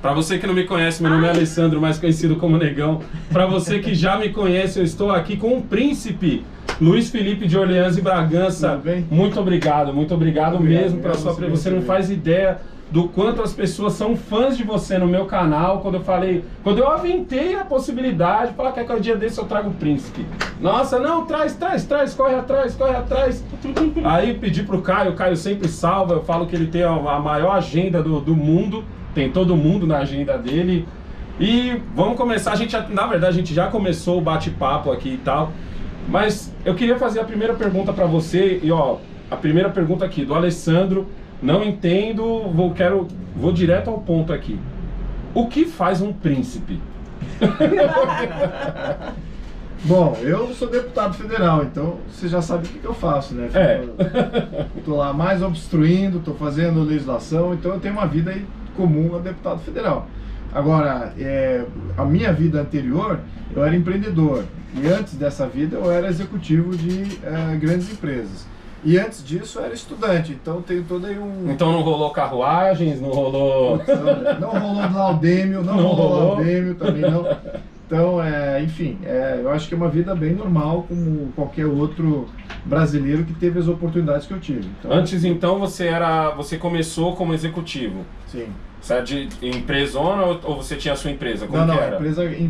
Para você que não me conhece, meu nome é Alessandro, mais conhecido como Negão. Para você que já me conhece, eu estou aqui com o príncipe Luiz Felipe de Orleans e Bragança. Tudo bem? Muito obrigado mesmo pela sua presença. Você não faz ideia do quanto as pessoas são fãs de você no meu canal. Quando eu aventei a possibilidade, falar que um dia desse eu trago o príncipe. Nossa, não, traz, corre atrás. Aí pedi pro Caio, o Caio sempre salva, eu falo que ele tem a maior agenda do mundo, tem todo mundo na agenda dele. E vamos começar, na verdade a gente já começou o bate-papo aqui e tal, mas eu queria fazer a primeira pergunta pra você, e ó, a primeira pergunta aqui, do Alessandro. Não entendo, vou direto ao ponto aqui. O que faz um príncipe? Bom, eu sou deputado federal, então você já sabe o que eu faço, né? Tô lá mais obstruindo, tô fazendo legislação, então eu tenho uma vida aí comum a deputado federal. Agora, a minha vida anterior, eu era empreendedor. E antes dessa vida eu era executivo de grandes empresas. E antes disso eu era estudante, então tenho todo aí um... Então não rolou carruagens, não rolou... Não rolou laudêmio, não rolou laudêmio também não. Então, enfim, eu acho que é uma vida bem normal, como qualquer outro brasileiro que teve as oportunidades que eu tive. Então, antes então você começou como executivo? Sim. Você é de empresona ou você tinha a sua empresa? Como não, que era?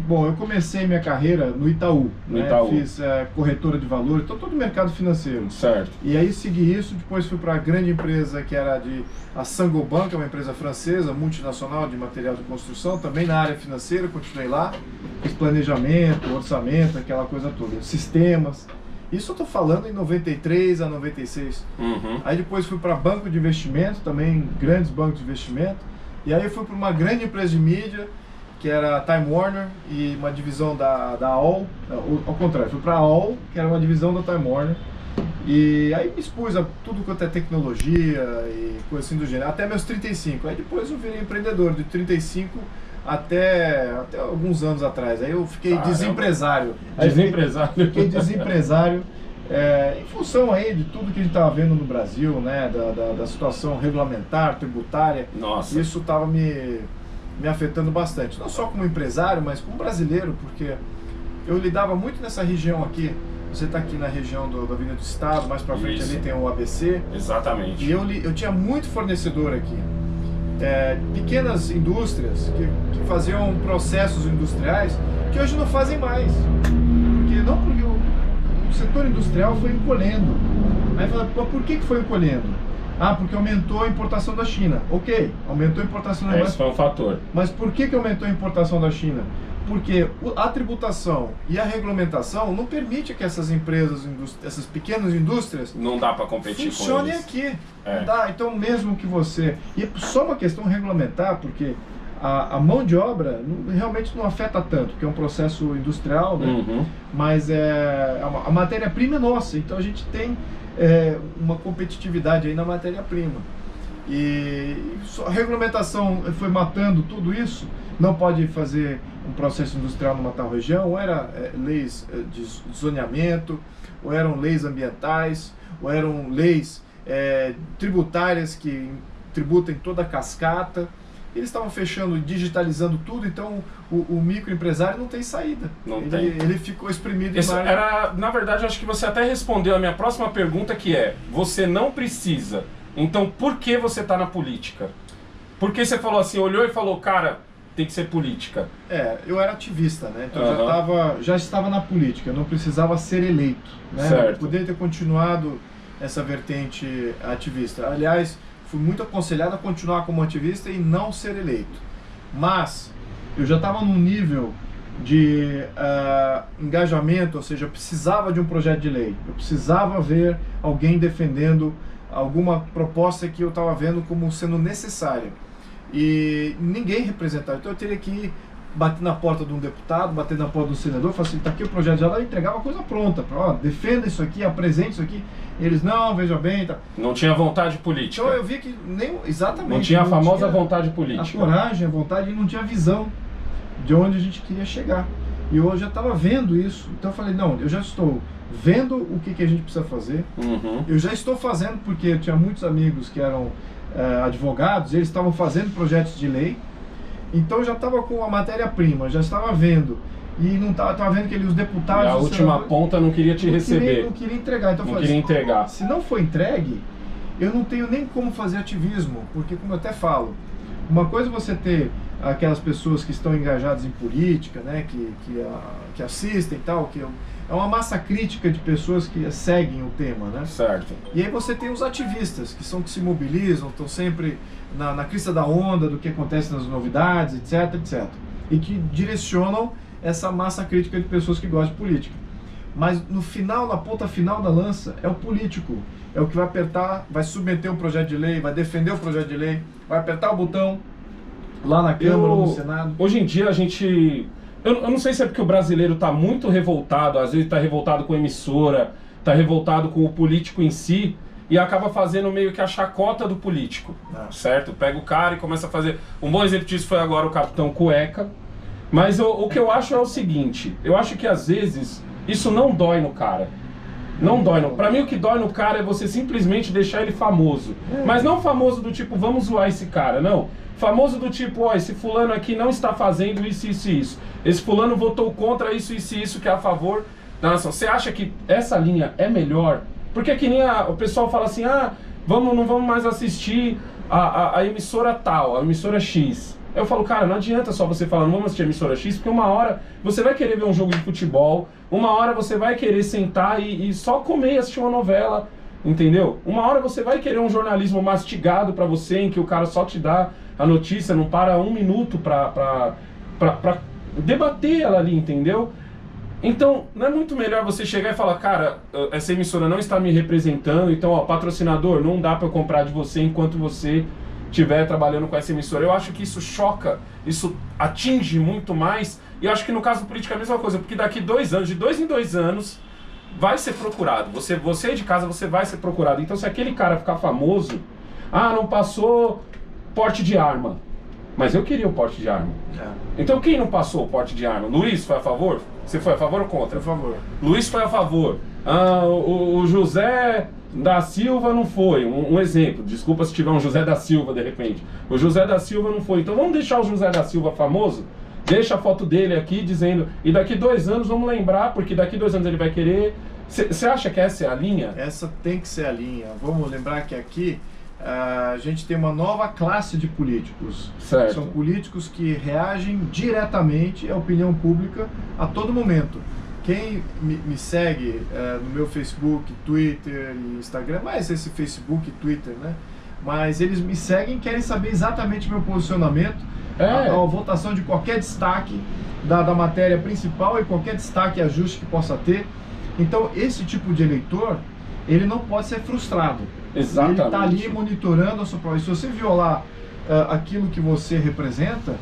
Bom, eu comecei minha carreira no Itaú. No Itaú. Fiz corretora de valores, então todo o mercado financeiro. Certo. E aí segui isso, depois fui para a grande empresa que era a Saint-Gobain, que é uma empresa francesa, multinacional de material de construção, também na área financeira, continuei lá. Fiz planejamento, orçamento, aquela coisa toda, sistemas. Isso eu estou falando em 93 a 96. Uhum. Aí depois fui para banco de investimento, também grandes bancos de investimento. E aí eu fui para uma grande empresa de mídia, que era a Time Warner, e uma divisão da AOL, ao contrário, fui para a AOL, que era uma divisão da Time Warner. E aí me expus a tudo quanto é tecnologia e coisa assim do gênero, até meus 35. Aí depois eu virei empreendedor, de 35 até alguns anos atrás. Aí eu fiquei desempresário. Fiquei desempresário. Em função aí de tudo que a gente estava vendo no Brasil, né, da situação regulamentar, tributária. Nossa. Isso estava me afetando bastante, não só como empresário, mas como brasileiro, porque eu lidava muito nessa região aqui. Você está aqui na região da Avenida do Estado, mais para frente ali tem o ABC. Exatamente. E eu tinha muito fornecedor aqui, pequenas indústrias que faziam processos industriais que hoje não fazem mais, porque o setor industrial foi encolhendo. Aí fala, por que foi encolhendo? Porque aumentou a importação da China. Ok, aumentou a importação da China. Esse foi um fator. Mas por que aumentou a importação da China? Porque a tributação e a regulamentação não permite que essas empresas, essas pequenas indústrias... Não dá para competir funcionem com eles. Aqui. Não dá. Então mesmo que você... E é só uma questão regulamentar, porque a mão de obra realmente não afeta tanto, porque é um processo industrial, né? Uhum. Mas a matéria-prima é nossa, então a gente tem uma competitividade aí na matéria-prima. E a regulamentação foi matando tudo isso. Não pode fazer um processo industrial numa tal região, ou era leis de zoneamento, ou eram leis ambientais, ou eram leis tributárias que tributam em toda a cascata. Eles estavam fechando, digitalizando tudo, então o microempresário não tem saída. Ele ficou exprimido Na verdade, acho que você até respondeu a minha próxima pergunta, que é: você não precisa. Então, por que você está na política? Por que você falou assim, olhou e falou, cara, tem que ser política? Eu era ativista, né? Então já estava na política, eu não precisava ser eleito, né? Certo. Eu poderia ter continuado essa vertente ativista. Aliás, fui muito aconselhado a continuar como ativista e não ser eleito. Mas eu já estava num nível de engajamento, ou seja, eu precisava de um projeto de lei. Eu precisava ver alguém defendendo alguma proposta que eu estava vendo como sendo necessária. E ninguém representava. Então eu teria que ir bater na porta de um deputado, bater na porta do senador, falar assim, tá aqui o projeto de lei, eu entregava a coisa pronta. Defenda isso aqui, apresente isso aqui. Eles, não, veja bem, tá. Não tinha vontade política. Então eu vi que exatamente. Não tinha a famosa vontade política. A coragem, a vontade, e não tinha visão de onde a gente queria chegar. E eu já estava vendo isso. Então eu falei, não, eu já estou vendo o que a gente precisa fazer. Uhum. Eu já estou fazendo, porque eu tinha muitos amigos que eram advogados, eles estavam fazendo projetos de lei. Então já estava com a matéria-prima, já estava vendo. E não estava vendo que os deputados... E a última ponta não queria te receber. Não queria entregar. Então, não queria entregar. Se não for entregue, eu não tenho nem como fazer ativismo. Porque, como eu até falo, uma coisa é você ter aquelas pessoas que estão engajadas em política, né, que assistem e tal, que é uma massa crítica de pessoas que seguem o tema, né? Certo. E aí você tem os ativistas, que se mobilizam, estão sempre na crista da onda do que acontece nas novidades, etc, etc. E que direcionam essa massa crítica de pessoas que gostam de política. Mas no final, na ponta final da lança, é o político. É o que vai apertar, vai submeter um projeto de lei, vai defender o projeto de lei, vai apertar o botão lá na Câmara ou no Senado. Hoje em dia a gente... Eu não sei se é porque o brasileiro está muito revoltado, às vezes está revoltado com a emissora, está revoltado com o político em si, e acaba fazendo meio que a chacota do político, certo? Pega o cara e começa a fazer... Um bom exemplo disso foi agora o Capitão Cueca. Mas o que eu acho é o seguinte, eu acho que às vezes isso não dói no cara. Não dói, não. Pra mim o que dói no cara é você simplesmente deixar ele famoso. Mas não famoso do tipo, vamos zoar esse cara, não. Famoso do tipo, ó, esse fulano aqui não está fazendo isso, isso e isso. Esse fulano votou contra isso, isso e isso, que é a favor da nação. Você acha que essa linha é melhor? Porque que nem o pessoal fala assim, não vamos mais assistir a emissora tal, a emissora X. Eu falo, cara, não adianta só você falar, não vamos assistir a emissora X, porque uma hora você vai querer ver um jogo de futebol, uma hora você vai querer sentar e só comer e assistir uma novela, entendeu? Uma hora você vai querer um jornalismo mastigado pra você, em que o cara só te dá a notícia, não para um minuto pra debater ela ali, entendeu? Então, não é muito melhor você chegar e falar, cara, essa emissora não está me representando, então, ó, patrocinador, não dá pra eu comprar de você enquanto você estiver trabalhando com essa emissora. Eu acho que isso choca, isso atinge muito mais, e eu acho que no caso do político é a mesma coisa, porque daqui 2 anos, de 2 em 2 anos, vai ser procurado. Você de casa, você vai ser procurado. Então, se aquele cara ficar famoso, não passou porte de arma. Mas eu queria o porte de arma. Então, quem não passou o porte de arma? Luiz foi a favor? Você foi a favor ou contra? A favor. Luiz foi a favor. O José da Silva não foi, um exemplo, desculpa se tiver um José da Silva de repente, o José da Silva não foi, então vamos deixar o José da Silva famoso, deixa a foto dele aqui dizendo, e daqui 2 anos vamos lembrar, porque daqui 2 anos ele vai querer. Você acha que essa é a linha? Essa tem que ser a linha. Vamos lembrar que aqui a gente tem uma nova classe de políticos. Certo. São políticos que reagem diretamente à opinião pública a todo momento. Quem me segue no meu Facebook, Twitter e Instagram, mais esse Facebook e Twitter, né? Mas eles me seguem e querem saber exatamente meu posicionamento, a votação de qualquer destaque da matéria principal e qualquer destaque e ajuste que possa ter. Então, esse tipo de eleitor, ele não pode ser frustrado. Exatamente. Ele está ali monitorando a sua prova. E se você violar aquilo que você representa,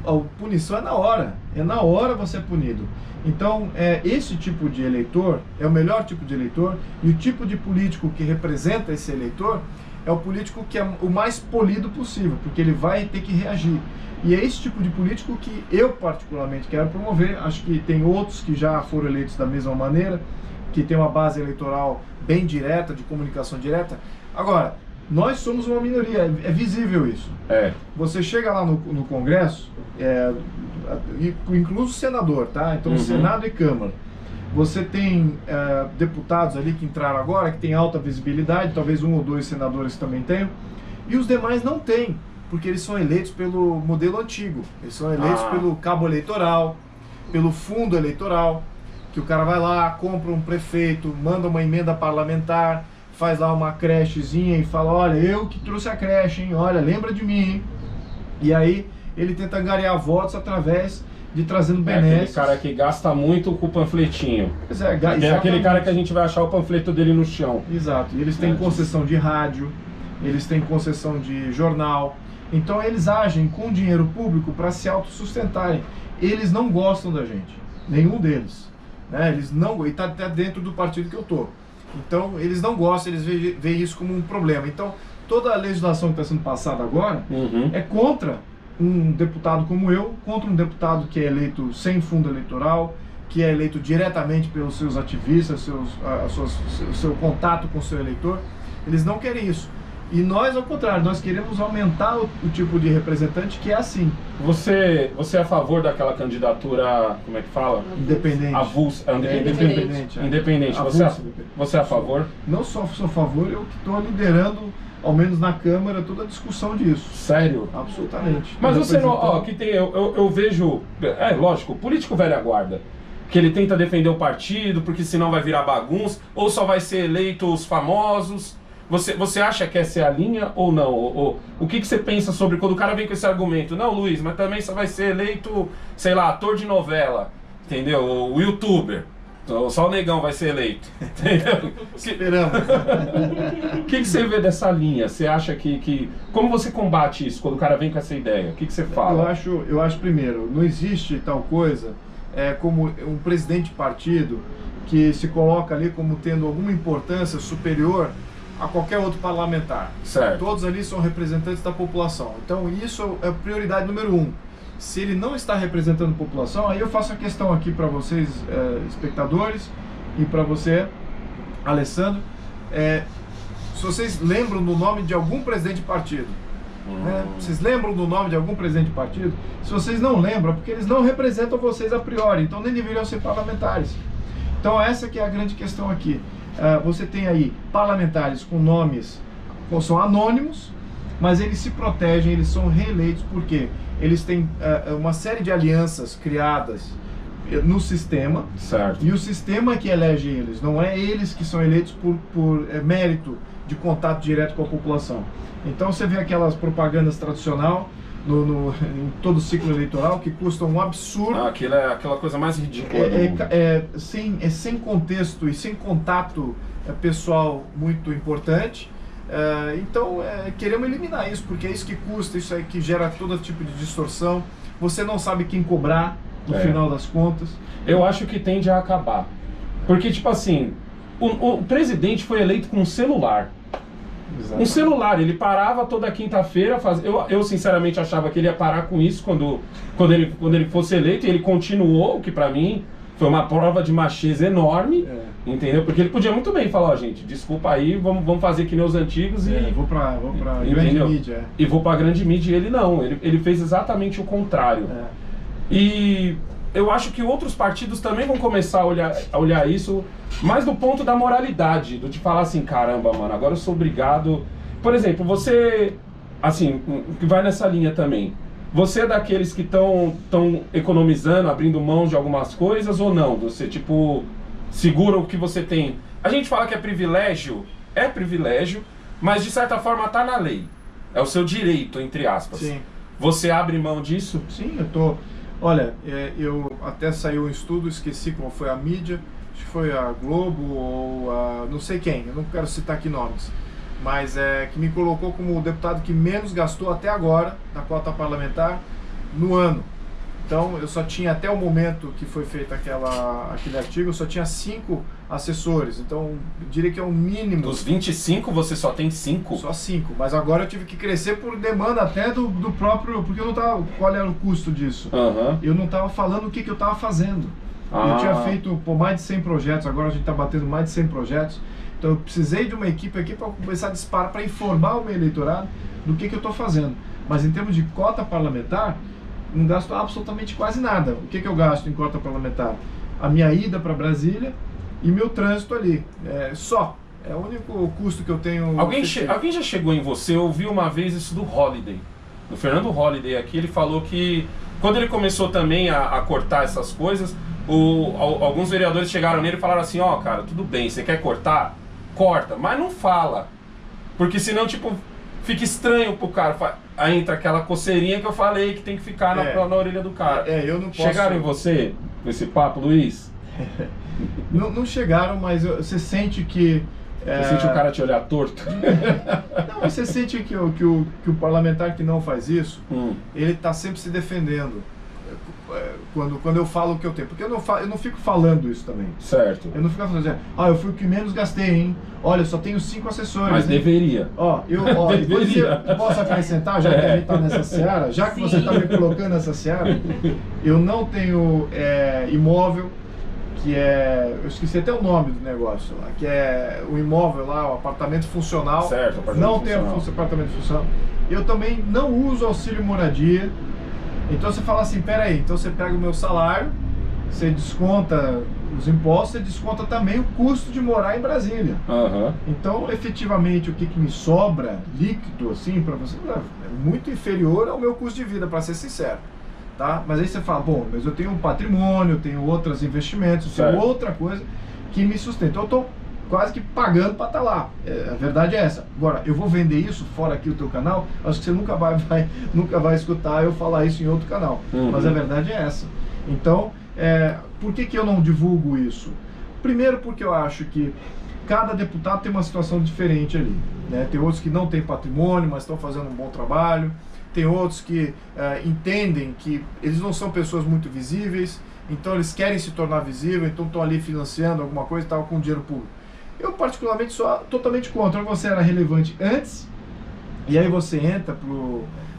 a punição é na hora você é punido. Então, esse tipo de eleitor é o melhor tipo de eleitor, e o tipo de político que representa esse eleitor é o político que é o mais polido possível, porque ele vai ter que reagir. E é esse tipo de político que eu particularmente quero promover. Acho que tem outros que já foram eleitos da mesma maneira, que tem uma base eleitoral bem direta, de comunicação direta. Agora, nós somos uma minoria, é visível isso. Você chega lá no Congresso, incluso o senador, tá? Então, Senado e Câmara. Você tem deputados ali que entraram agora, que tem alta visibilidade, talvez 1 ou 2 senadores também tenham, e os demais não têm, porque eles são eleitos pelo modelo antigo. Eles são eleitos pelo cabo eleitoral, pelo fundo eleitoral, que o cara vai lá, compra um prefeito, manda uma emenda parlamentar, faz lá uma crechezinha e fala, olha, eu que trouxe a creche, hein? Olha, lembra de mim, hein? E aí ele tenta angariar votos através de trazendo benesses. Aquele cara que gasta muito com o panfletinho. Pois é aquele cara que a gente vai achar o panfleto dele no chão. Exato. E eles têm concessão de rádio, eles têm concessão de jornal. Então eles agem com dinheiro público para se autossustentarem. Eles não gostam da gente, nenhum deles. Né? Eles não, e está até dentro do partido que eu estou. Então eles não gostam, eles veem isso como um problema. Então toda a legislação que está sendo passada agora é contra um deputado como eu, contra um deputado que é eleito sem fundo eleitoral, que é eleito diretamente pelos seus ativistas, seu contato com o seu eleitor. Eles não querem isso. E nós, ao contrário, nós queremos aumentar o tipo de representante que é assim. Você é a favor daquela candidatura, como é que fala? Independente. Avulsa, Independente. Independente. Você é a favor? Não só sou a favor, eu que estou liderando, ao menos na Câmara, toda a discussão disso. Sério? Absolutamente. Mas você não, ó, que tem, eu vejo, lógico, político velha guarda, que ele tenta defender o partido, porque senão vai virar bagunça, ou só vai ser eleito os famosos. Você acha que essa é a linha ou não? O que você pensa sobre quando o cara vem com esse argumento? Não, Luiz, mas também só vai ser eleito, sei lá, ator de novela, entendeu? O youtuber. Só o negão vai ser eleito, entendeu? Esperamos. O que você vê dessa linha? Você acha que... Como você combate isso quando o cara vem com essa ideia? O que você fala? Eu acho primeiro, não existe tal coisa como um presidente de partido que se coloca ali como tendo alguma importância superior a qualquer outro parlamentar. Certo. Todos ali são representantes da população. Então isso é a prioridade número 1. Se ele não está representando a população, aí eu faço a questão aqui para vocês, espectadores, e para você, Alessandro, se vocês lembram do nome de algum presidente de partido, né? Vocês lembram do nome de algum presidente de partido? Se vocês não lembram, é porque eles não representam vocês a priori, então nem deveriam ser parlamentares. Então essa que é a grande questão aqui. Você tem aí parlamentares com nomes, são anônimos, mas eles se protegem, eles são reeleitos porque eles têm uma série de alianças criadas no sistema. Certo. E o sistema que elege eles, não é eles que são eleitos por mérito de contato direto com a população. Então você vê aquelas propagandas tradicionais em todo o ciclo eleitoral que custam um absurdo. Aquilo é aquela coisa mais ridícula do mundo. Sem contexto e sem contato pessoal muito importante. Então queremos eliminar isso, porque é isso que custa, isso aí que gera todo tipo de distorção. Você não sabe quem cobrar no final das contas. Eu acho que tende a acabar. Porque, tipo assim, o presidente foi eleito com um celular. Exatamente. Um celular, ele parava toda quinta-feira. Eu sinceramente achava que ele ia parar com isso quando ele fosse eleito, e ele continuou, o que pra mim foi uma prova de macheza enorme, entendeu? Porque ele podia muito bem falar, ó, gente, desculpa aí, vamos fazer que nem os antigos e... Vou pra grande mídia. E vou pra grande mídia, e ele não, ele fez exatamente o contrário. E eu acho que outros partidos também vão começar a olhar isso, mais do ponto da moralidade, do de falar assim, caramba, mano, agora eu sou obrigado... Por exemplo, você, assim, que vai nessa linha também, você é daqueles que estão economizando, abrindo mão de algumas coisas ou não? Você, tipo, segura o que você tem? A gente fala que é privilégio, mas de certa forma tá na lei. É o seu direito, entre aspas. Sim. Você abre mão disso? Sim, eu tô... Olha, eu até saiu um estudo, esqueci qual foi a mídia, acho que foi a Globo ou a... não sei quem, eu não quero citar aqui nomes, mas que me colocou como o deputado que menos gastou até agora na cota parlamentar no ano. Então eu só tinha, até o momento que foi feito aquele artigo, eu só tinha 5 assessores, então eu diria que é o mínimo. Dos 25 você só tem 5? Só 5, mas agora eu tive que crescer por demanda até do próprio, porque eu não tava, qual era o custo disso? Eu não estava falando o que eu estava fazendo. Eu tinha feito mais de 100 projetos, agora a gente está batendo mais de 100 projetos, então eu precisei de uma equipe aqui para começar a disparar, para informar o meu eleitorado do que eu estou fazendo. Mas em termos de cota parlamentar, não gasto absolutamente quase nada. O que eu gasto em cota parlamentar? A minha ida para Brasília e meu trânsito ali. É o único custo que eu tenho. Alguém já chegou em você? Eu ouvi uma vez isso do Holliday. Do Fernando Holliday aqui, ele falou que quando ele começou também a cortar essas coisas, alguns vereadores chegaram nele e falaram assim, ó, cara, tudo bem, você quer cortar? Corta, mas não fala. Porque senão, tipo, fica estranho pro cara. Aí entra aquela coceirinha que eu falei que tem que ficar na orelha do cara. Eu não posso... Chegaram em você nesse papo, Luiz? Não chegaram, mas você sente que... Você sente o cara te olhar torto? Não, você sente que o parlamentar que não faz isso, ele está sempre se defendendo. Quando eu falo o que eu tenho, porque eu não fico falando isso também. Certo. Eu não fico falando assim, eu fui o que menos gastei, hein? Olha, eu só tenho 5 assessores. Mas deveria. Deveria. Posso acrescentar, já que a gente está nessa seara, já que você está me colocando nessa seara, eu não tenho imóvel que é, eu esqueci até o nome do negócio lá, que é o imóvel lá, o apartamento funcional. Certo, apartamento não funcional. tem apartamento funcional. Eu também não uso auxílio moradia. Então você fala assim, peraí, então você pega o meu salário, você desconta os impostos, você desconta também o custo de morar em Brasília. Aham. Então, efetivamente, o que me sobra líquido, assim, para você, é muito inferior ao meu custo de vida, para ser sincero. Tá? Mas aí você fala, bom, mas eu tenho um patrimônio, eu tenho outros investimentos, eu tenho outra coisa que me sustenta. Então eu estou quase que pagando para estar lá. A verdade é essa. Agora, eu vou vender isso fora aqui do teu canal, acho que você nunca vai escutar eu falar isso em outro canal. Mas a verdade é essa. Então, por que eu não divulgo isso? Primeiro porque eu acho que cada deputado tem uma situação diferente ali, né? Tem outros que não têm patrimônio, mas estão fazendo um bom trabalho. Tem outros que entendem que eles não são pessoas muito visíveis, então eles querem se tornar visível, então estão ali financiando alguma coisa e tal com dinheiro público. Eu particularmente sou totalmente contra. Você era relevante antes, e aí você entra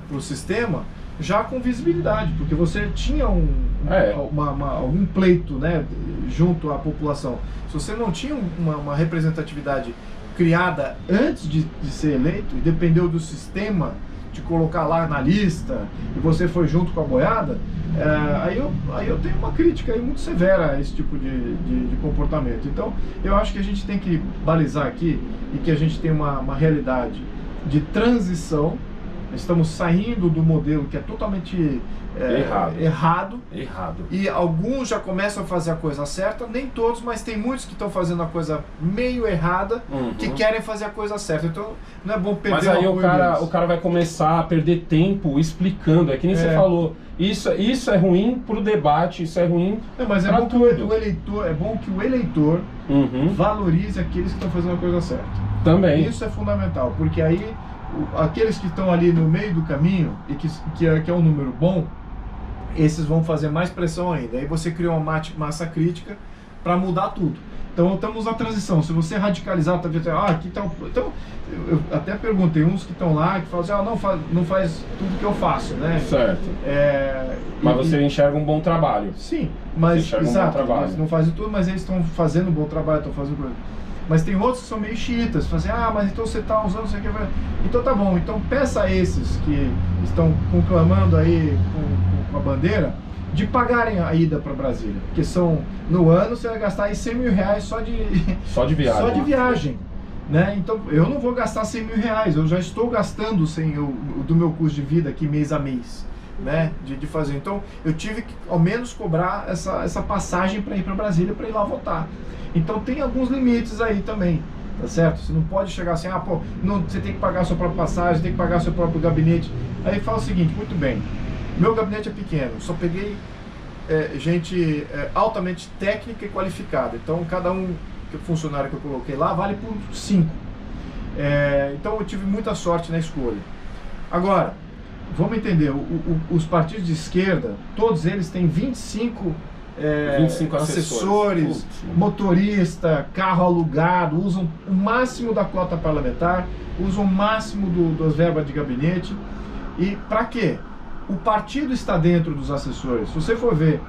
pro sistema já com visibilidade, porque você tinha algum pleito, né, junto à população. Se você não tinha uma representatividade criada antes de ser eleito e dependeu do sistema de colocar lá na lista e você foi junto com a boiada, aí eu tenho uma crítica aí muito severa a esse tipo de comportamento. Então eu acho que a gente tem que balizar aqui e que a gente tem uma realidade de transição. Estamos saindo do modelo que é totalmente errado. E alguns já começam a fazer a coisa certa, nem todos, mas tem muitos que estão fazendo a coisa meio errada, que querem fazer a coisa certa. Então não é bom perder. Mas aí o cara vai começar a perder tempo explicando, é que nem você falou. Isso é ruim pro debate, isso é ruim. Mas é bom que o eleitor valorize aqueles que estão fazendo a coisa certa. Também. Isso é fundamental, porque aí aqueles que estão ali no meio do caminho e que é um número bom, esses vão fazer mais pressão ainda. Aí você cria uma massa crítica para mudar tudo. Então estamos na transição. Se você radicalizar, tá dizendo, aqui tá então eu até perguntei uns que estão lá que falam assim, não faz tudo que eu faço, né? Certo. Mas você enxerga um bom trabalho. Sim, mas exato, eles não fazem tudo, mas eles estão fazendo um bom trabalho, estão fazendo coisa. Mas tem outros que são meio xiitas, fazem, mas então você está usando isso aqui. Então tá bom, então peça a esses que estão conclamando aí com a bandeira de pagarem a ida para Brasília, porque no ano você vai gastar aí 100 mil reais só de viagem. Só de viagem, né? Então eu não vou gastar 100 mil reais, eu já estou gastando do meu custo de vida aqui mês a mês, né? De fazer. Então eu tive que ao menos cobrar essa passagem para ir para Brasília para ir lá votar. Então tem alguns limites aí também, tá certo? Você não pode chegar assim, você tem que pagar a sua própria passagem, tem que pagar o seu próprio gabinete. Aí fala o seguinte, muito bem, meu gabinete é pequeno, só peguei gente altamente técnica e qualificada. Então cada funcionário que eu coloquei lá vale por 5. Então eu tive muita sorte na escolha. Agora, vamos entender, os partidos de esquerda, todos eles têm 25 assessores, motorista, carro alugado, usam o máximo da cota parlamentar, usam o máximo das verbas de gabinete. E para quê? O partido está dentro dos assessores. Se você for ver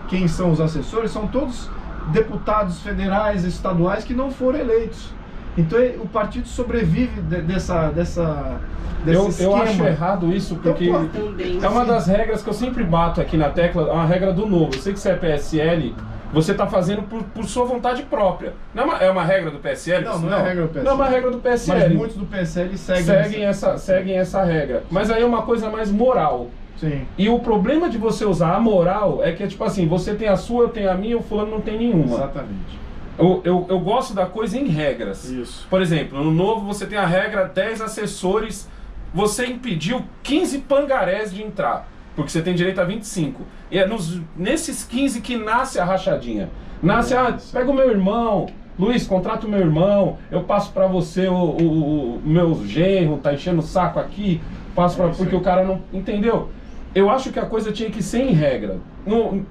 quem são os assessores, são todos deputados federais, estaduais que não foram eleitos. Então o partido sobrevive desse eu acho errado isso, porque é uma das regras que eu sempre bato aqui na tecla, é uma regra do novo. Eu sei que você é PSL, você está fazendo por sua vontade própria. Não é uma regra do PSL? Não é regra do PSL. Não é uma regra do PSL. Mas muitos do PSL seguem essa regra. Mas aí é uma coisa mais moral. Sim. E o problema de você usar a moral é que é tipo assim, você tem a sua, eu tenho a minha, o fulano não tem nenhuma. Exatamente. Eu gosto da coisa em regras. Isso. Por exemplo, no novo você tem a regra 10 assessores, você impediu 15 pangarés de entrar, porque você tem direito a 25. E é nesses 15 que nasce a rachadinha. Pega o meu irmão, Luiz, contrata o meu irmão, eu passo pra você o meu genro, tá enchendo o saco aqui, porque o cara não... Entendeu? Eu acho que a coisa tinha que ser em regra.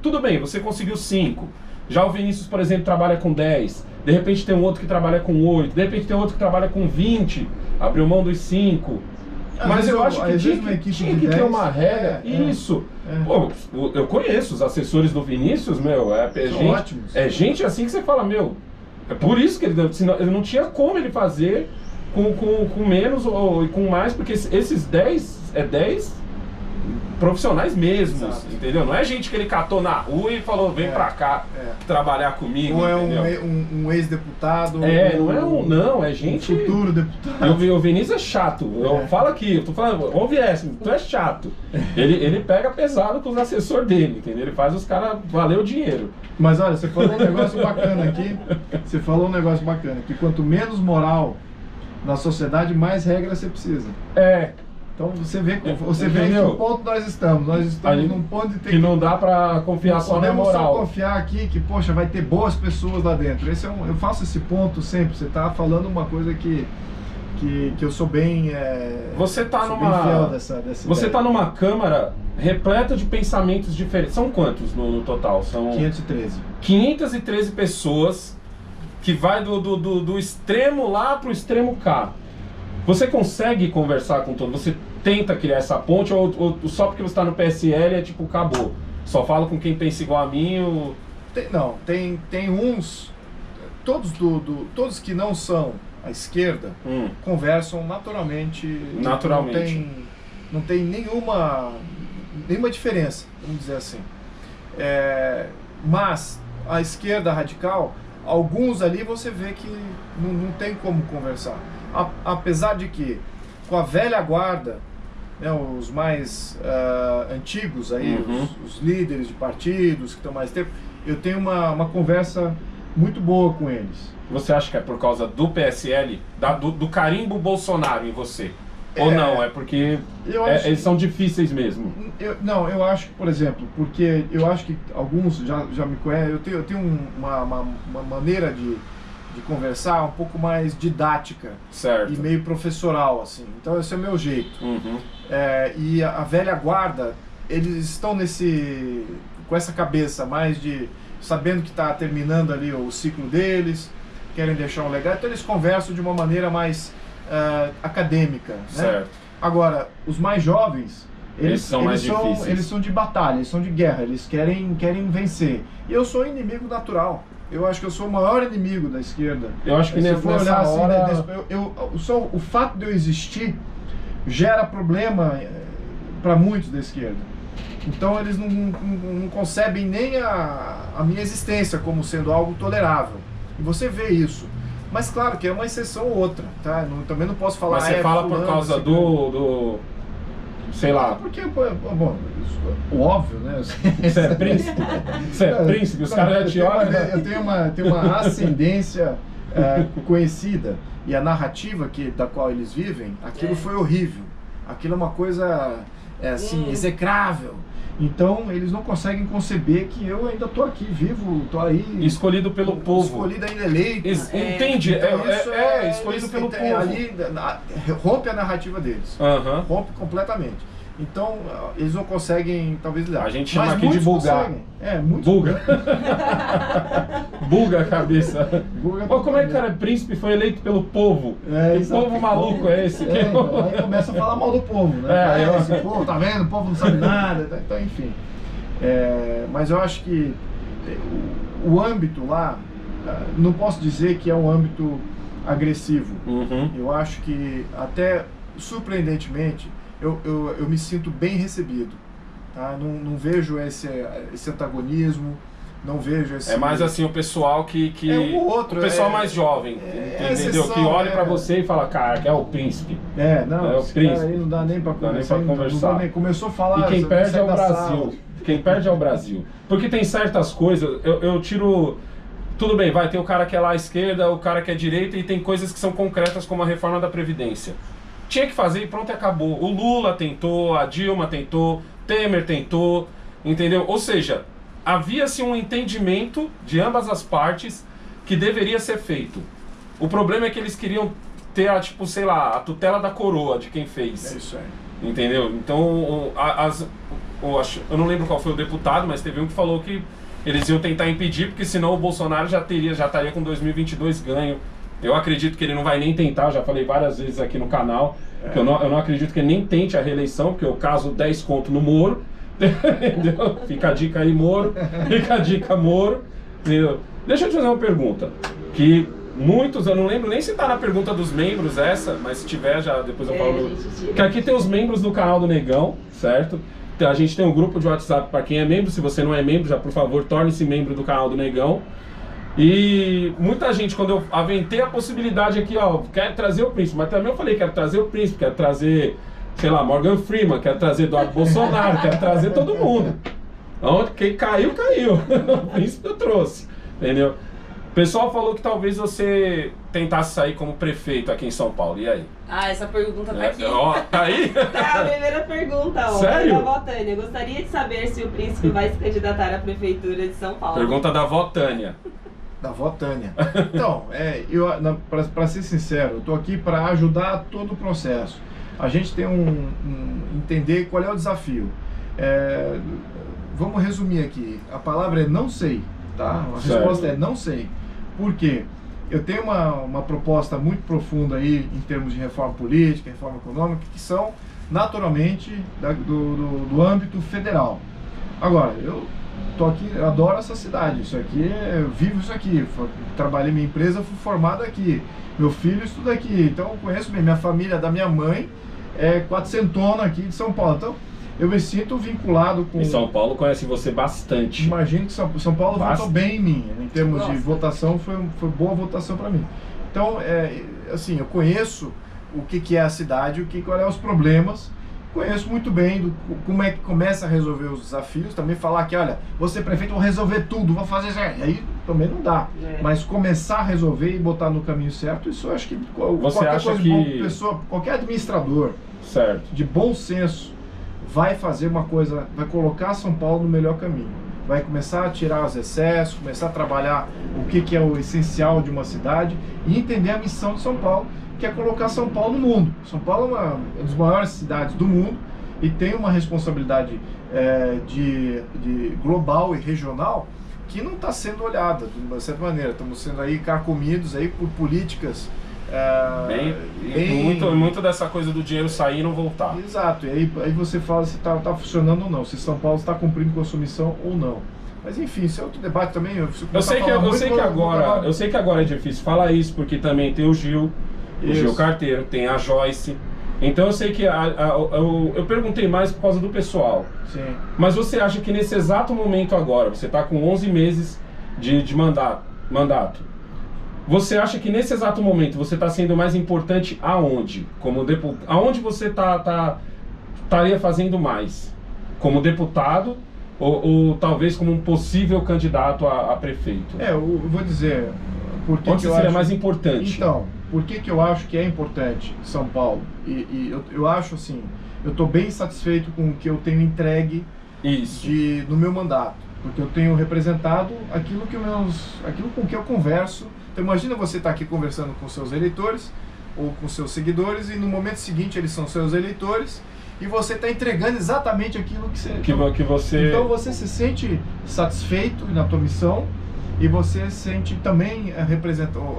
Tudo bem, você conseguiu 5. Já o Vinícius, por exemplo, trabalha com 10. De repente tem um outro que trabalha com 8. De repente tem outro que trabalha com 20. Abriu mão dos 5. Mas eu acho que tinha que ter uma regra. Isso. Pô, eu conheço os assessores do Vinícius, meu, é gente assim que você fala, meu, é por isso que ele não tinha como ele fazer com menos ou com mais, porque esses 10 profissionais mesmos, entendeu? Não é gente que ele catou na rua e falou, vem pra cá trabalhar comigo. Ou é um ex-deputado. Não, é gente. Um futuro deputado. O Vinícius é chato. Eu falo aqui, eu tô falando, ouve essa, tu é chato. Ele pega pesado com os assessores dele, entendeu? Ele faz os caras valer o dinheiro. Mas olha, você falou um negócio bacana aqui. Você falou um negócio bacana, que quanto menos moral na sociedade, mais regras você precisa. Então você vê em que ponto nós estamos. Nós estamos num ponto de ter que não dá pra confiar só na moral. Não podemos só confiar aqui que, poxa, vai ter boas pessoas lá dentro. Eu faço esse ponto sempre. Você tá falando uma coisa que eu sou bem, você tá bem fiel dessa você ideia. tá numa câmara repleta de pensamentos diferentes. São quantos no total? São 513. 513 pessoas que vai do extremo lá pro extremo cá. Você consegue conversar com todos? Você tenta criar essa ponte ou só porque você está no PSL é tipo, acabou? Só falo com quem pensa igual a mim? Tem uns, todos que não são à esquerda, conversam naturalmente. Não tem nenhuma diferença, vamos dizer assim. Mas a esquerda radical, alguns ali você vê que não tem como conversar. Apesar de que, com a velha guarda, né, os mais antigos, aí, os líderes de partidos que estão mais tempo, eu tenho uma conversa muito boa com eles. Você acha que é por causa do PSL, do carimbo Bolsonaro em você? Ou não? É porque eles são difíceis mesmo? Eu acho que, por exemplo, porque eu acho que alguns já me conhecem, eu tenho uma maneira de conversar um pouco mais didática, certo, e meio professoral, assim. Então esse é o meu jeito. E a velha guarda, eles estão com essa cabeça mais de sabendo que está terminando ali o ciclo deles, querem deixar um legado, então eles conversam de uma maneira mais acadêmica, né? Certo. Agora, os mais jovens, eles são de batalha, eles são de guerra, eles querem vencer. E eu sou inimigo natural. Eu acho que eu sou o maior inimigo da esquerda. Eu acho que se for olhar assim, hora... o fato de eu existir gera problema para muitos da esquerda. Então eles não concebem nem a minha existência como sendo algo tolerável. E você vê isso. Mas claro que é uma exceção ou outra, tá? Também não posso falar... Mas você fala por causa do... sei lá... Porque, bom, o óbvio, né? Você é príncipe? Você é príncipe? Os caras já te olham... Eu tenho uma ascendência conhecida. E a narrativa da qual eles vivem, aquilo foi horrível. Aquilo é uma coisa, assim, execrável. Então, eles não conseguem conceber que eu ainda estou aqui, vivo, estou aí... Escolhido pelo povo. Escolhido ainda eleito. Entende? Então escolhido pelo povo. Ali rompe a narrativa deles. Rompe completamente. Então, eles não conseguem, talvez, lidar. A gente chama aqui de bugar. Muito buga. Buga a cabeça. Pô, como é que o cara é príncipe foi eleito pelo povo? Que povo maluco é esse? Aí começa a falar mal do povo, né? Esse povo, tá vendo? O povo não sabe nada. Então, enfim. Mas eu acho que o âmbito lá, não posso dizer que é um âmbito agressivo. Eu acho que, até surpreendentemente, eu me sinto bem recebido, tá? Não vejo esse antagonismo, não vejo esse... É mais assim o pessoal que o outro, o pessoal mais jovem, entendeu? Exceção, que olha pra você e fala, cara, que é o príncipe. Não, o príncipe. Cara aí não dá nem pra conversar. Começou a falar... E quem perde é o Brasil. Quem perde é o Brasil. Porque tem certas coisas, eu tiro... Tudo bem, tem o cara que é lá à esquerda, o cara que é à direita, e tem coisas que são concretas como a reforma da Previdência. Tinha que fazer e pronto, e acabou. O Lula tentou, a Dilma tentou, Temer tentou, entendeu? Ou seja, havia-se um entendimento de ambas as partes que deveria ser feito. O problema é que eles queriam ter a tutela da coroa de quem fez. É isso aí. Entendeu? Então, eu não lembro qual foi o deputado, mas teve um que falou que eles iam tentar impedir, porque senão o Bolsonaro já estaria com 2022 ganho Eu acredito que ele não vai nem tentar, já falei várias vezes aqui no canal, que eu não acredito que ele nem tente a reeleição, porque eu caso 10 conto no Moro, entendeu? Fica a dica aí, Moro, fica a dica, Moro, entendeu? Deixa eu te fazer uma pergunta, que muitos, eu não lembro nem se tá na pergunta dos membros essa, mas se tiver, já depois eu falo. Que aqui tem os membros do canal do Negão, certo? A gente tem um grupo de WhatsApp para quem é membro. Se você não é membro, já por favor, torne-se membro do canal do Negão. E muita gente, quando eu aventei a possibilidade aqui, ó, quero trazer o príncipe, mas também eu falei, quero trazer o príncipe, quero trazer, sei lá, Morgan Freeman, quero trazer Eduardo Bolsonaro, quero trazer todo mundo. Onde quem caiu, caiu. O príncipe eu trouxe, entendeu? O pessoal falou que talvez você tentasse sair como prefeito aqui em São Paulo, e aí? Ah, essa pergunta tá aqui. Ó, tá aí? Tá a primeira pergunta, ó. Sério? Da Votânia. Gostaria de saber se o príncipe vai se candidatar à prefeitura de São Paulo. Pergunta da Votânia. Da Votânia. Então, para ser sincero, eu tô aqui para ajudar todo o processo. A gente tem entender qual é o desafio. Vamos resumir aqui. A palavra é não sei, tá? A resposta é não sei. Por quê? Eu tenho uma proposta muito profunda aí em termos de reforma política, reforma econômica, que são naturalmente do âmbito federal. Agora, eu tô aqui, eu adoro essa cidade, isso aqui, eu vivo isso aqui, trabalhei minha empresa, fui formado aqui, meu filho estuda aqui, então eu conheço bem, minha família da minha mãe é 400 aqui de São Paulo, então eu me sinto vinculado com... E São Paulo conhece você bastante. Imagino que São Paulo votou bem em mim, em termos de votação, foi boa votação para mim. Então, assim, eu conheço o que é a cidade, qual é os problemas, conheço muito bem como é que começa a resolver os desafios, também falar que, olha, você prefeito, vou resolver tudo, vou fazer isso, aí também não dá. Mas começar a resolver e botar no caminho certo, isso eu acho que qualquer coisa de boa pessoa, qualquer administrador de bom senso, vai fazer uma coisa, vai colocar São Paulo no melhor caminho. Vai começar a tirar os excessos, começar a trabalhar o que é o essencial de uma cidade e entender a missão de São Paulo, que é colocar São Paulo no mundo. São Paulo é uma das maiores cidades do mundo e tem uma responsabilidade de global e regional que não está sendo olhada de uma certa maneira. Estamos sendo aí carcomidos aí por políticas muito dessa coisa do dinheiro sair e não voltar. Exato, e aí você fala se está funcionando ou não, se São Paulo está cumprindo com a sua missão ou não. Mas enfim, isso é outro debate também. Eu sei que agora é difícil falar isso, porque também tem o Gil Carteiro, tem a Joyce. Então eu sei que eu perguntei mais por causa do pessoal. Sim. Mas você acha que nesse exato momento agora, você está com 11 meses de mandato, você acha que nesse exato momento você está sendo mais importante aonde? Aonde você estaria fazendo mais? Como deputado ou talvez como um possível candidato a prefeito? Eu vou dizer... Onde você seria mais importante? Então, por que eu acho que é importante São Paulo? E eu acho assim, eu estou bem satisfeito com o que eu tenho entregue no meu mandato. Porque eu tenho representado aquilo com que eu converso. Então imagina você estar aqui conversando com seus eleitores ou com seus seguidores e no momento seguinte eles são seus eleitores e você está entregando exatamente aquilo que você... Então você se sente satisfeito na tua missão e você sente também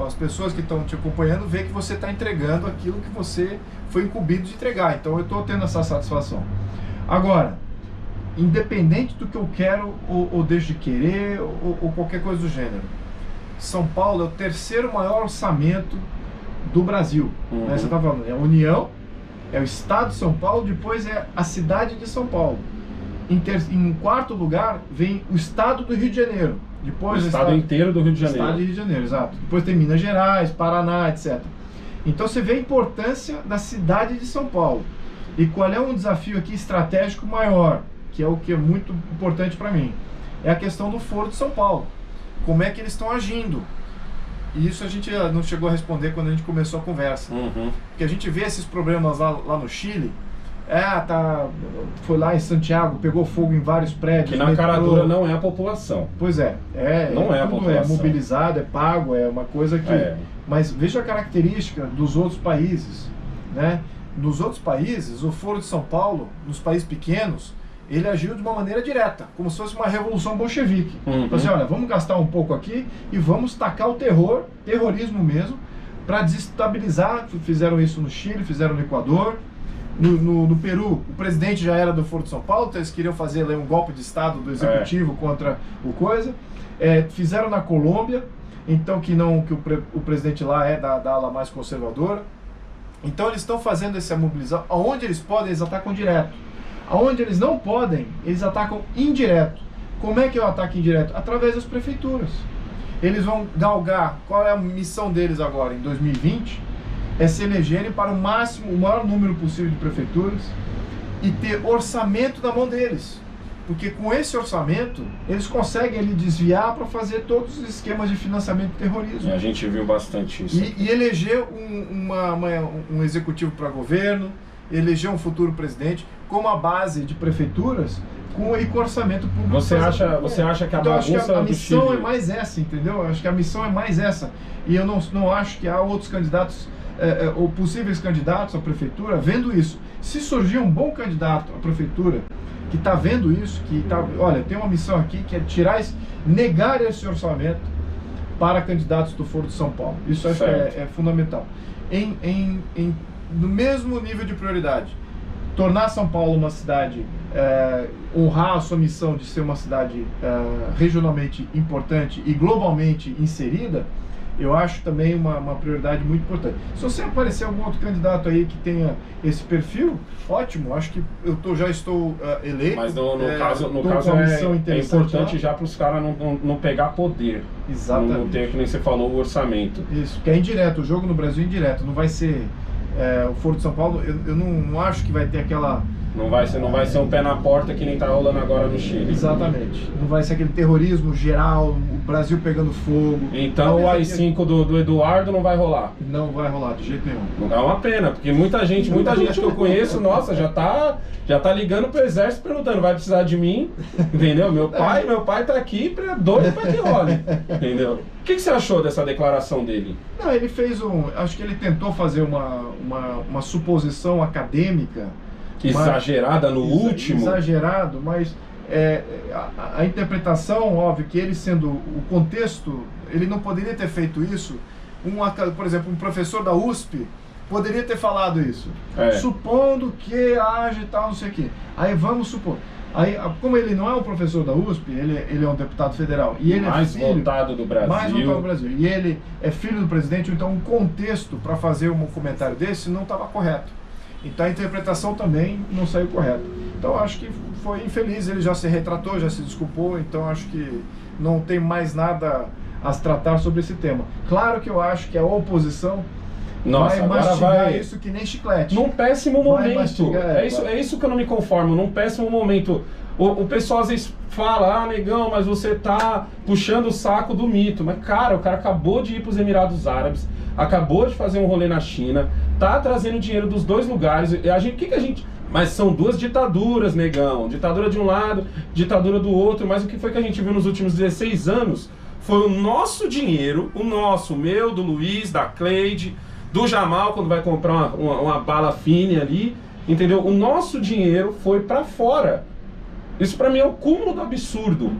as pessoas que estão te acompanhando vê que você está entregando aquilo que você foi incumbido de entregar. Então eu estou tendo essa satisfação. Agora, independente do que eu quero ou deixo de querer ou qualquer coisa do gênero, São Paulo é o terceiro maior orçamento do Brasil. Né? Você está falando, é a União, é o Estado de São Paulo, depois é a cidade de São Paulo. Em quarto lugar vem o Estado do Rio de Janeiro. Depois o estado inteiro do Rio de Janeiro. Estado do Rio de Janeiro, exato. Depois tem Minas Gerais, Paraná, etc. Então você vê a importância da cidade de São Paulo. E qual é um desafio aqui estratégico maior, que é o que é muito importante para mim, é a questão do Foro de São Paulo. Como é que eles estão agindo? E isso a gente não chegou a responder quando a gente começou a conversa. Porque a gente vê esses problemas lá no Chile. Foi lá em Santiago, pegou fogo em vários prédios. Que na cara dura não é a população. Pois não é a população. É mobilizado, é pago, é uma coisa que... Mas veja a característica dos outros países, né? Nos outros países, o Foro de São Paulo, nos países pequenos, ele agiu de uma maneira direta, como se fosse uma revolução bolchevique. Então, assim, olha, vamos gastar um pouco aqui e vamos tacar o terrorismo mesmo, para desestabilizar. Fizeram isso no Chile, fizeram no Equador. No Peru, o presidente já era do Foro de São Paulo, então eles queriam fazer um golpe de Estado do Executivo contra o coisa. Fizeram na Colômbia, então que o presidente lá é da ala mais conservadora. Então eles estão fazendo essa mobilização. Aonde eles podem, eles atacam direto. Aonde eles não podem, eles atacam indireto. Como é que é o ataque indireto? Através das prefeituras. Eles vão galgar, qual é a missão deles agora, em 2020? É se elegerem para o maior número possível de prefeituras e ter orçamento na mão deles. Porque com esse orçamento, eles conseguem desviar para fazer todos os esquemas de financiamento do terrorismo. E a gente viu bastante isso. E eleger um executivo para governo, eleger um futuro presidente, com uma base de prefeituras e com orçamento público. Você acha que a bagunça acho que a missão do Chile... é mais essa, entendeu? Eu acho que a missão é mais essa. E eu não acho que há outros candidatos... ou possíveis candidatos à prefeitura vendo isso. Se surgir um bom candidato à prefeitura que está vendo isso, olha, tem uma missão aqui que é negar esse orçamento para candidatos do Foro de São Paulo. Isso acho que é fundamental. No mesmo nível de prioridade, tornar São Paulo uma cidade, honrar a sua missão de ser uma cidade regionalmente importante e globalmente inserida, eu acho também uma prioridade muito importante. Se você aparecer algum outro candidato aí que tenha esse perfil, ótimo, acho que já estou eleito. Mas no caso é importante já para os caras não pegar poder. Exatamente. Não ter, que nem você falou, o orçamento. Isso, que é indireto, o jogo no Brasil é indireto, não vai ser... o Foro de São Paulo, eu não acho que vai ter aquela... Não vai ser um pé na porta que nem tá rolando agora no Chile. Exatamente. Não vai ser aquele terrorismo geral, o Brasil pegando fogo. Então o AI-5 do Eduardo não vai rolar? Não vai rolar, de jeito nenhum. Não é uma pena, porque muita gente que eu conheço, nossa, já tá ligando pro exército perguntando, vai precisar de mim? Entendeu? Meu pai tá aqui doido pra que role. Entendeu? O que você achou dessa declaração dele? Não, ele fez acho que ele tentou fazer uma suposição acadêmica, exagerada no último. Exagerado, mas a interpretação, óbvio, que ele sendo o contexto, ele não poderia ter feito isso. Por exemplo, um professor da USP poderia ter falado isso. Supondo que haja e tal, não sei o quê. Aí vamos supor. Aí, como ele não é um professor da USP, ele é um deputado federal. E ele mais votado do Brasil. Mais votado do Brasil. E ele é filho do presidente, então um contexto para fazer um comentário desse não estava correto. Então a interpretação também não saiu correta. Então acho que foi infeliz, ele já se retratou, já se desculpou, então acho que não tem mais nada a se tratar sobre esse tema. Claro que eu acho que a oposição vai mastigar isso que nem chiclete. Num péssimo momento. É isso que eu não me conformo, num péssimo momento. O pessoal às vezes fala, negão, mas você tá puxando o saco do mito. Mas cara, o cara acabou de ir para os Emirados Árabes, acabou de fazer um rolê na China, tá trazendo dinheiro dos dois lugares. Mas são duas ditaduras, negão. Ditadura de um lado, ditadura do outro. Mas o que foi que a gente viu nos últimos 16 anos foi o nosso dinheiro, o meu, do Luiz, da Cleide, do Jamal, quando vai comprar uma bala fine ali, entendeu? O nosso dinheiro foi para fora. Isso pra mim é o cúmulo do absurdo,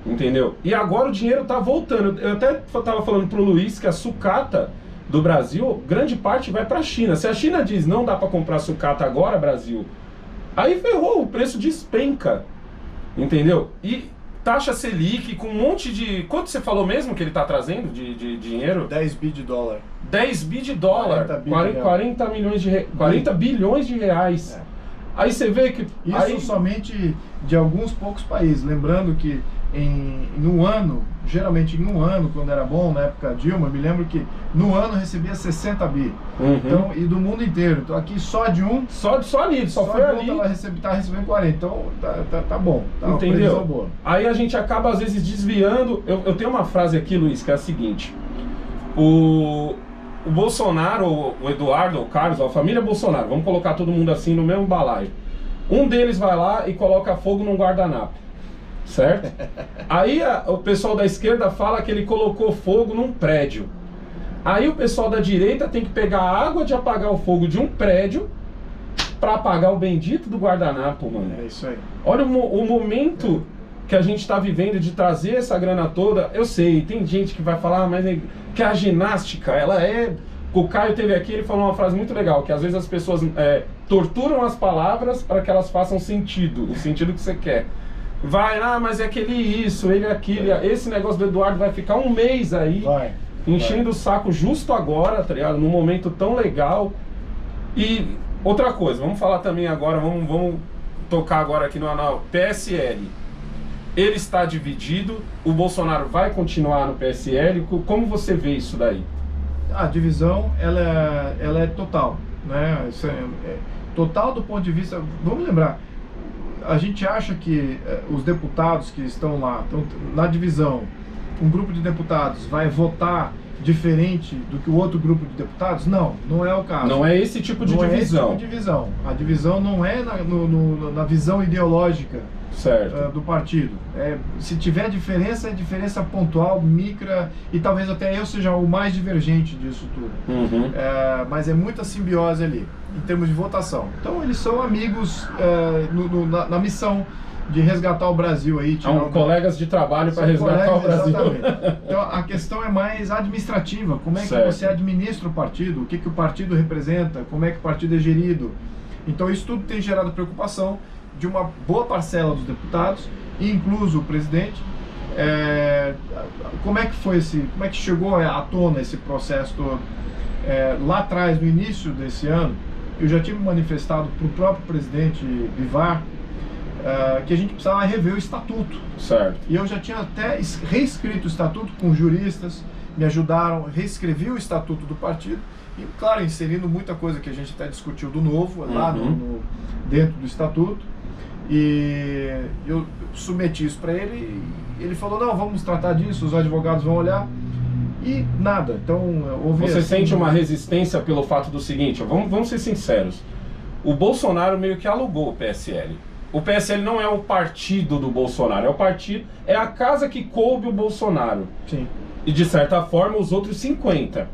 entendeu? E agora o dinheiro tá voltando. Eu até tava falando pro Luiz que a sucata do Brasil, grande parte vai pra China. Se a China diz não dá pra comprar sucata agora, Brasil, aí ferrou, o preço despenca, entendeu? E taxa Selic com um monte de... Quanto você falou mesmo que ele tá trazendo de dinheiro? 10 bi de dólar. 10 bi de dólar, 40 bilhões de reais. Aí você vê que... Isso somente de alguns poucos países. Lembrando que no ano, geralmente em um ano, quando era bom, na época Dilma, me lembro que no ano recebia 60 bi. Então, e do mundo inteiro. Então aqui só de um... Só foi ali. Tá recebendo 40. Então tá bom. Tá, entendeu? Boa. Aí a gente acaba às vezes desviando. Eu tenho uma frase aqui, Luiz, que é a seguinte. O Bolsonaro, o Eduardo, o Carlos, a família Bolsonaro, vamos colocar todo mundo assim no mesmo balaio. Um deles vai lá e coloca fogo num guardanapo, certo? Aí o pessoal da esquerda fala que ele colocou fogo num prédio. Aí o pessoal da direita tem que pegar a água de apagar o fogo de um prédio para apagar o bendito do guardanapo, mano. É isso aí. Olha o momento que a gente está vivendo de trazer essa grana toda. Eu sei, tem gente que vai falar, mas que a ginástica, ela é O Caio teve aqui, ele falou uma frase muito legal, que às vezes as pessoas torturam as palavras para que elas façam sentido, o sentido que você quer. Vai, mas é aquele isso, ele aquele, esse negócio do Eduardo vai ficar um mês aí, enchendo o saco justo agora, tá ligado? Num momento tão legal. E outra coisa, vamos falar também agora, vamos tocar agora aqui no anal PSL. Ele está dividido, o Bolsonaro vai continuar no PSL, como você vê isso daí? A divisão, ela é total, né? Isso é total do ponto de vista, vamos lembrar, a gente acha que os deputados que estão lá, na divisão, um grupo de deputados vai votar diferente do que o outro grupo de deputados? Não, não é o caso. Não é esse tipo de divisão. É esse tipo de divisão. A divisão não é na visão ideológica do partido. Se tiver diferença, é diferença pontual, micra, e talvez até eu seja o mais divergente disso tudo. Uhum. Mas é muita simbiose ali, em termos de votação. Então eles são amigos na missão de resgatar o Brasil aí. Colegas de trabalho para resgatar o Brasil. Exatamente. Então a questão é mais administrativa, como é que você administra o partido, o que o partido representa, como é que o partido é gerido. Então isso tudo tem gerado preocupação de uma boa parcela dos deputados, incluso o presidente. Como é que chegou à tona esse processo todo? Lá atrás, no início desse ano, eu já tinha manifestado para o próprio presidente Bivar que a gente precisava rever o estatuto. Certo. E eu já tinha até reescrito o estatuto com juristas, me ajudaram, reescrevi o estatuto do partido e, claro, inserindo muita coisa que a gente até discutiu do novo, lá dentro do estatuto. E eu submeti isso para ele e ele falou, não, vamos tratar disso, os advogados vão olhar. E nada, então houve... Você sente uma resistência pelo fato do seguinte, vamos ser sinceros, o Bolsonaro meio que alugou o PSL. O PSL não é o partido do Bolsonaro, é a casa que coube o Bolsonaro. Sim. E de certa forma os outros 50,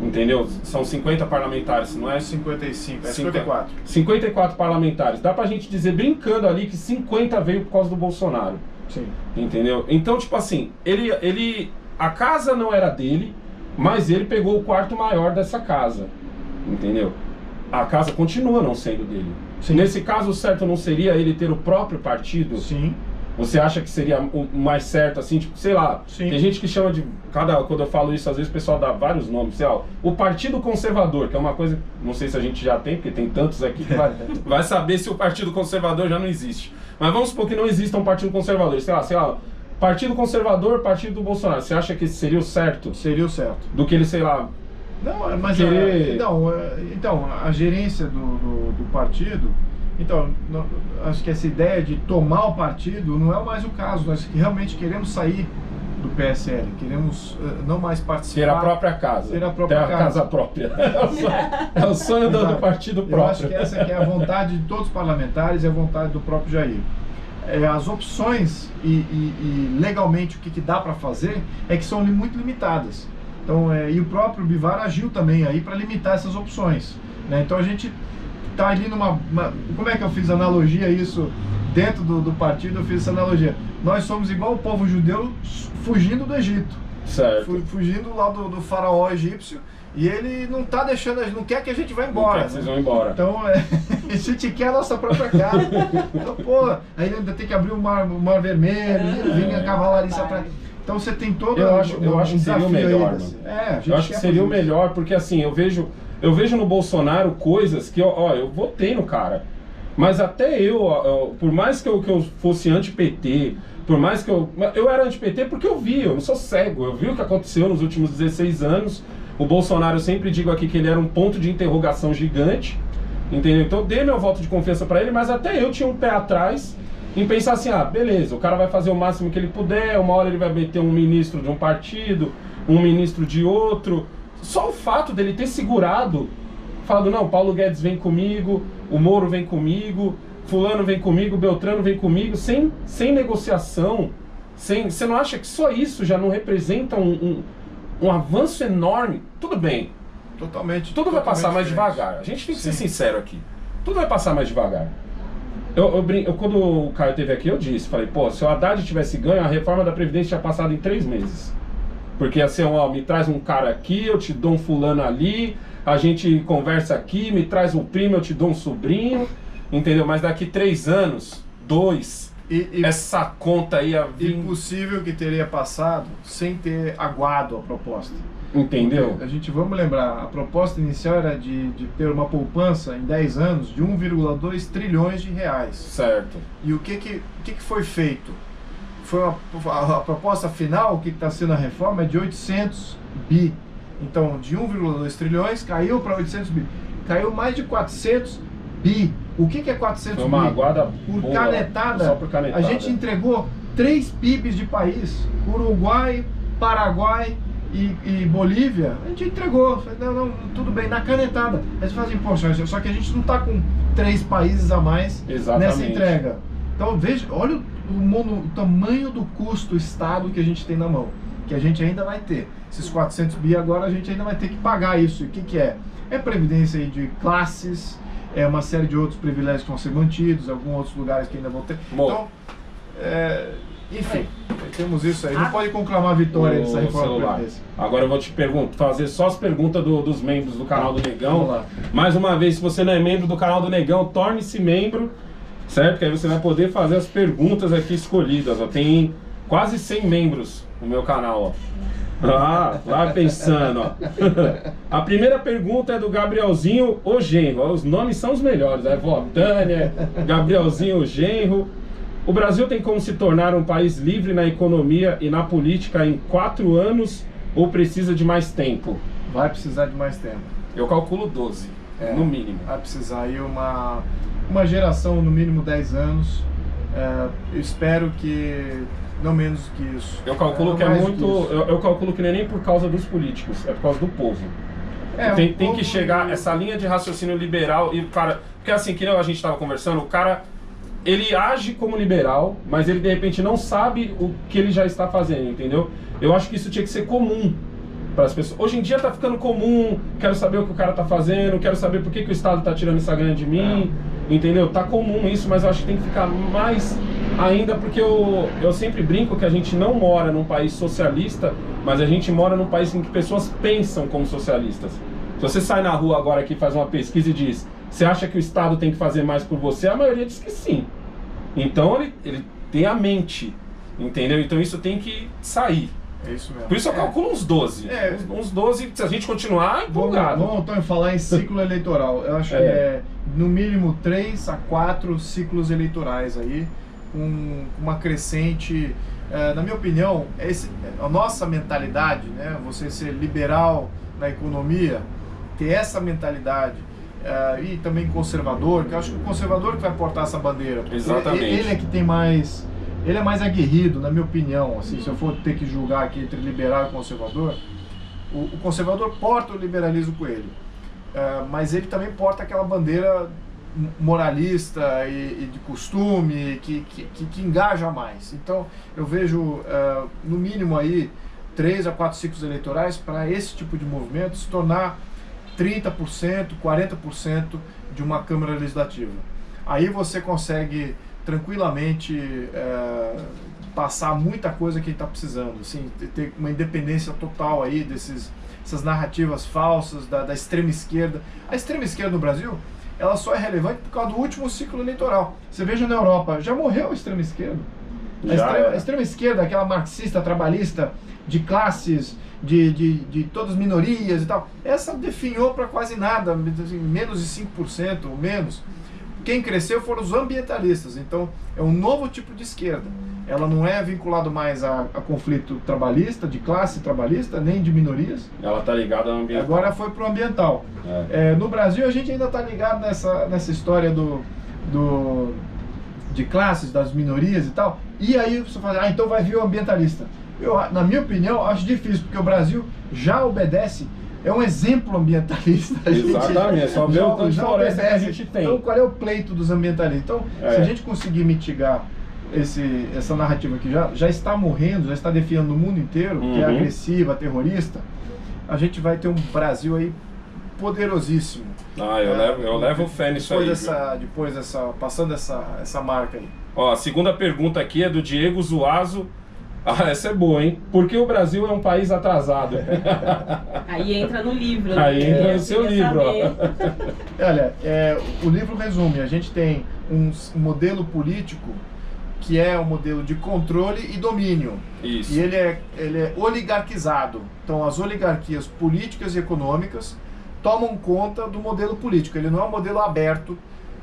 entendeu? São 50 parlamentares, não é? 55, 54. 54 parlamentares. Dá pra gente dizer, brincando ali, que 50 veio por causa do Bolsonaro. Sim. Entendeu? Então, tipo assim, a casa não era dele, mas ele pegou o quarto maior dessa casa, entendeu? A casa continua não sendo dele. Sim. Nesse caso, o certo não seria ele ter o próprio partido? Sim. Você acha que seria o mais certo, assim, tipo, sei lá, Sim. Tem gente que chama de, quando eu falo isso, às vezes o pessoal dá vários nomes, sei lá, o Partido Conservador, que é uma coisa, não sei se a gente já tem, porque tem tantos aqui que vai saber se o Partido Conservador já não existe. Mas vamos supor que não exista um Partido Conservador, sei lá, Partido Conservador, Partido do Bolsonaro, você acha que esse seria o certo? Seria o certo. Do que ele, sei lá... Não, mas querer... então, a gerência do partido... Então, acho que essa ideia de tomar o partido não é mais o caso. Nós realmente queremos sair do PSL, queremos não mais participar. Ter a própria casa. Ter a própria ter a casa própria. É o sonho do partido próprio. Eu acho que essa aqui é a vontade de todos os parlamentares e a vontade do próprio Jair. As opções e legalmente o que dá para fazer é que são muito limitadas. Então, e o próprio Bivar agiu também aí para limitar essas opções, né? Então a gente tá ali como é que eu fiz analogia isso dentro do partido? Eu fiz essa analogia. Nós somos igual o povo judeu fugindo do Egito. Certo. Fugindo lá do faraó egípcio. E ele não tá deixando, não quer que a gente vá embora. Não quer que vocês vão embora. Então, a gente quer a nossa própria casa. Então, pô, aí ele ainda tem que abrir o mar Vermelho, vir a cavalaria atrás. Então você tem todo eu acho que seria o melhor, mano. Eu acho que seria o melhor, porque assim, eu vejo no Bolsonaro coisas que, eu votei no cara. Mas até por mais que eu fosse anti-PT, por mais que eu era anti-PT porque eu não sou cego, eu vi o que aconteceu nos últimos 16 anos. O Bolsonaro, eu sempre digo aqui que ele era um ponto de interrogação gigante, entendeu? Então eu dei meu voto de confiança pra ele, mas até eu tinha um pé atrás em pensar assim, beleza, o cara vai fazer o máximo que ele puder, uma hora ele vai meter um ministro de um partido, um ministro de outro. Só o fato dele ter segurado, falado, não, Paulo Guedes vem comigo, o Moro vem comigo, fulano vem comigo, Beltrano vem comigo, sem negociação, você não acha que só isso já não representa um avanço enorme? Tudo bem. Totalmente. Tudo vai passar mais devagar. A gente tem que ser sincero aqui. Tudo vai passar mais devagar. Quando o Caio esteve aqui, eu falei, pô, se o Haddad tivesse ganho, a reforma da Previdência tinha passado em 3 meses. Porque assim, ó, me traz um cara aqui, eu te dou um fulano ali, a gente conversa aqui, me traz um primo, eu te dou um sobrinho, entendeu? Mas daqui 3 anos, 2, essa conta aí... Impossível que teria passado sem ter aguado a proposta. Entendeu? Porque vamos lembrar, a proposta inicial era de ter uma poupança em 10 anos de 1,2 trilhões de reais. Certo. E o que foi feito? Foi a proposta final, que está sendo a reforma, é de 800 bi. Então, de 1,2 trilhões, caiu para 800 bi. Caiu mais de 400 bi. O que é 400 Foi uma bi? aguada Por boa, canetada, só por canetada. a gente entregou 3 PIBs de país. Uruguai, Paraguai e Bolívia, a gente entregou. Não, tudo bem, na canetada. Aí você fala assim, poxa, só que a gente não está com 3 países a mais nessa entrega. Então, veja, olha o tamanho do custo Estado que a gente tem na mão, que a gente ainda vai ter. Esses 400 bi agora a gente ainda vai ter que pagar isso. E o que é? É previdência aí de classes, é uma série de outros privilégios que vão ser mantidos, alguns outros lugares que ainda vão ter. Bom, então, enfim, temos isso aí. Não pode conclamar vitória dessa reforma da Previdência. Agora eu vou te fazer só as perguntas dos membros do canal do Negão. Mais uma vez, se você não é membro do canal do Negão, torne-se membro, certo? Que aí você vai poder fazer as perguntas aqui escolhidas. Ó. Tem quase 100 membros no meu canal, ó. Ah, lá pensando, ó. A primeira pergunta é do Gabrielzinho, o genro. Os nomes são os melhores, é Vó Tânia, Gabrielzinho, o genro. O Brasil tem como se tornar um país livre na economia e na política em 4 anos ou precisa de mais tempo? Vai precisar de mais tempo. Eu calculo 12, no mínimo. Vai precisar aí uma geração, no mínimo 10 anos. Eu espero que não menos que isso. Eu calculo que é muito. Eu calculo que não é nem por causa dos políticos, é por causa do povo. Tem que chegar essa linha de raciocínio liberal e o cara. Porque assim, que nem a gente estava conversando, o cara. Ele age como liberal, mas ele de repente não sabe o que ele já está fazendo, entendeu? Eu acho que isso tinha que ser comum para as pessoas. Hoje em dia tá ficando comum, quero saber o que o cara tá fazendo, quero saber por que o Estado tá tirando essa grana de mim, entendeu? Tá comum isso, mas eu acho que tem que ficar mais ainda, porque eu sempre brinco que a gente não mora num país socialista, mas a gente mora num país em que pessoas pensam como socialistas. Se você sai na rua agora aqui, faz uma pesquisa e diz: você acha que o Estado tem que fazer mais por você? A maioria diz que sim. Então ele tem a mente, entendeu? Então isso tem que sair. É isso mesmo. Por isso eu calculo uns 12. Uns 12, se a gente continuar empolgado. Vamos então falar em ciclo eleitoral. Eu acho que é no mínimo 3 a 4 ciclos eleitorais aí, com uma crescente. Na minha opinião, a nossa mentalidade, né? Você ser liberal na economia, ter essa mentalidade. E também conservador, que eu acho que o conservador que vai portar essa bandeira. Exatamente. Ele é que tem mais. Ele é mais aguerrido, na minha opinião. Assim, se eu for ter que julgar aqui entre liberal e conservador, o conservador porta o liberalismo com ele. Mas ele também porta aquela bandeira moralista e de costume que engaja mais. Então eu vejo no mínimo aí 3 a 4 ciclos eleitorais para esse tipo de movimento se tornar 30%, 40% de uma Câmara Legislativa. Aí você consegue tranquilamente passar muita coisa que está precisando, assim, ter uma independência total aí essas narrativas falsas da extrema esquerda. A extrema esquerda no Brasil, ela só é relevante por causa do último ciclo eleitoral. Você veja na Europa, já morreu a extrema esquerda. A extrema esquerda, aquela marxista, trabalhista, de classes, de todas as minorias e tal, essa definhou para quase nada, assim, menos de 5% ou menos. Quem cresceu foram os ambientalistas. Então é um novo tipo de esquerda. Ela não é vinculada mais a conflito trabalhista, de classe trabalhista, nem de minorias. Ela está ligada ao ambiental. Agora foi para o ambiental. No Brasil a gente ainda está ligado nessa história de classes, das minorias e tal. E aí você fala, então vai vir o ambientalista. Eu, na minha opinião, acho difícil, porque o Brasil já obedece, é um exemplo ambientalista. Exatamente, só ver o tanto de floresta que a gente tem. Então, qual é o pleito dos ambientalistas? Então, se a gente conseguir mitigar essa narrativa que já está morrendo, já está definhando no mundo inteiro, que é agressiva, terrorista, a gente vai ter um Brasil aí poderosíssimo. Eu levo fé nisso aí. Passando essa marca aí. Ó, a segunda pergunta aqui é do Diego Zuazo. Ah, essa é boa, hein? Porque o Brasil é um país atrasado. Aí entra no livro. Aí entra no Eu seu queria livro, saber. Olha, o livro resume, a gente tem um modelo político que é um modelo de controle e domínio. Isso. E ele é oligarquizado. Então as oligarquias políticas e econômicas tomam conta do modelo político. Ele não é um modelo aberto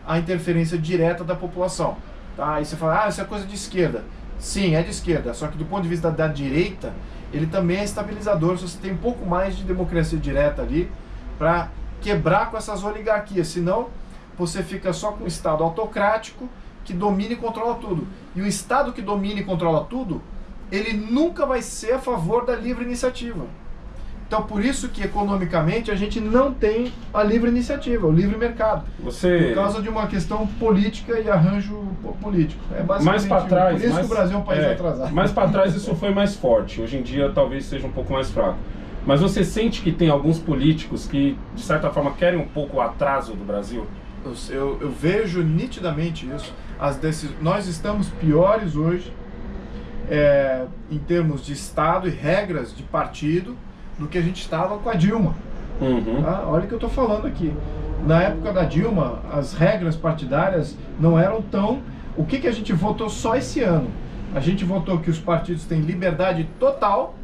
à interferência direta da população. Tá? Aí você fala, isso é coisa de esquerda. Sim, é de esquerda, só que do ponto de vista da direita, ele também é estabilizador. Se você tem um pouco mais de democracia direta ali, para quebrar com essas oligarquias, senão você fica só com um Estado autocrático que domina e controla tudo. E o Estado que domina e controla tudo, ele nunca vai ser a favor da livre iniciativa. Então, por isso que economicamente a gente não tem a livre iniciativa, o livre mercado. Por causa de uma questão política e arranjo político. É basicamente mais para trás, por isso que o Brasil é um país atrasado. Mais para trás isso foi mais forte. Hoje em dia talvez seja um pouco mais fraco. Mas você sente que tem alguns políticos que, de certa forma, querem um pouco o atraso do Brasil? Eu vejo nitidamente isso. Nós estamos piores hoje em termos de Estado e regras de partido do que a gente estava com a Dilma. Tá? Olha o que eu estou falando aqui. Na época da Dilma, as regras partidárias não eram tão... O que a gente votou só esse ano? A gente votou que os partidos têm liberdade total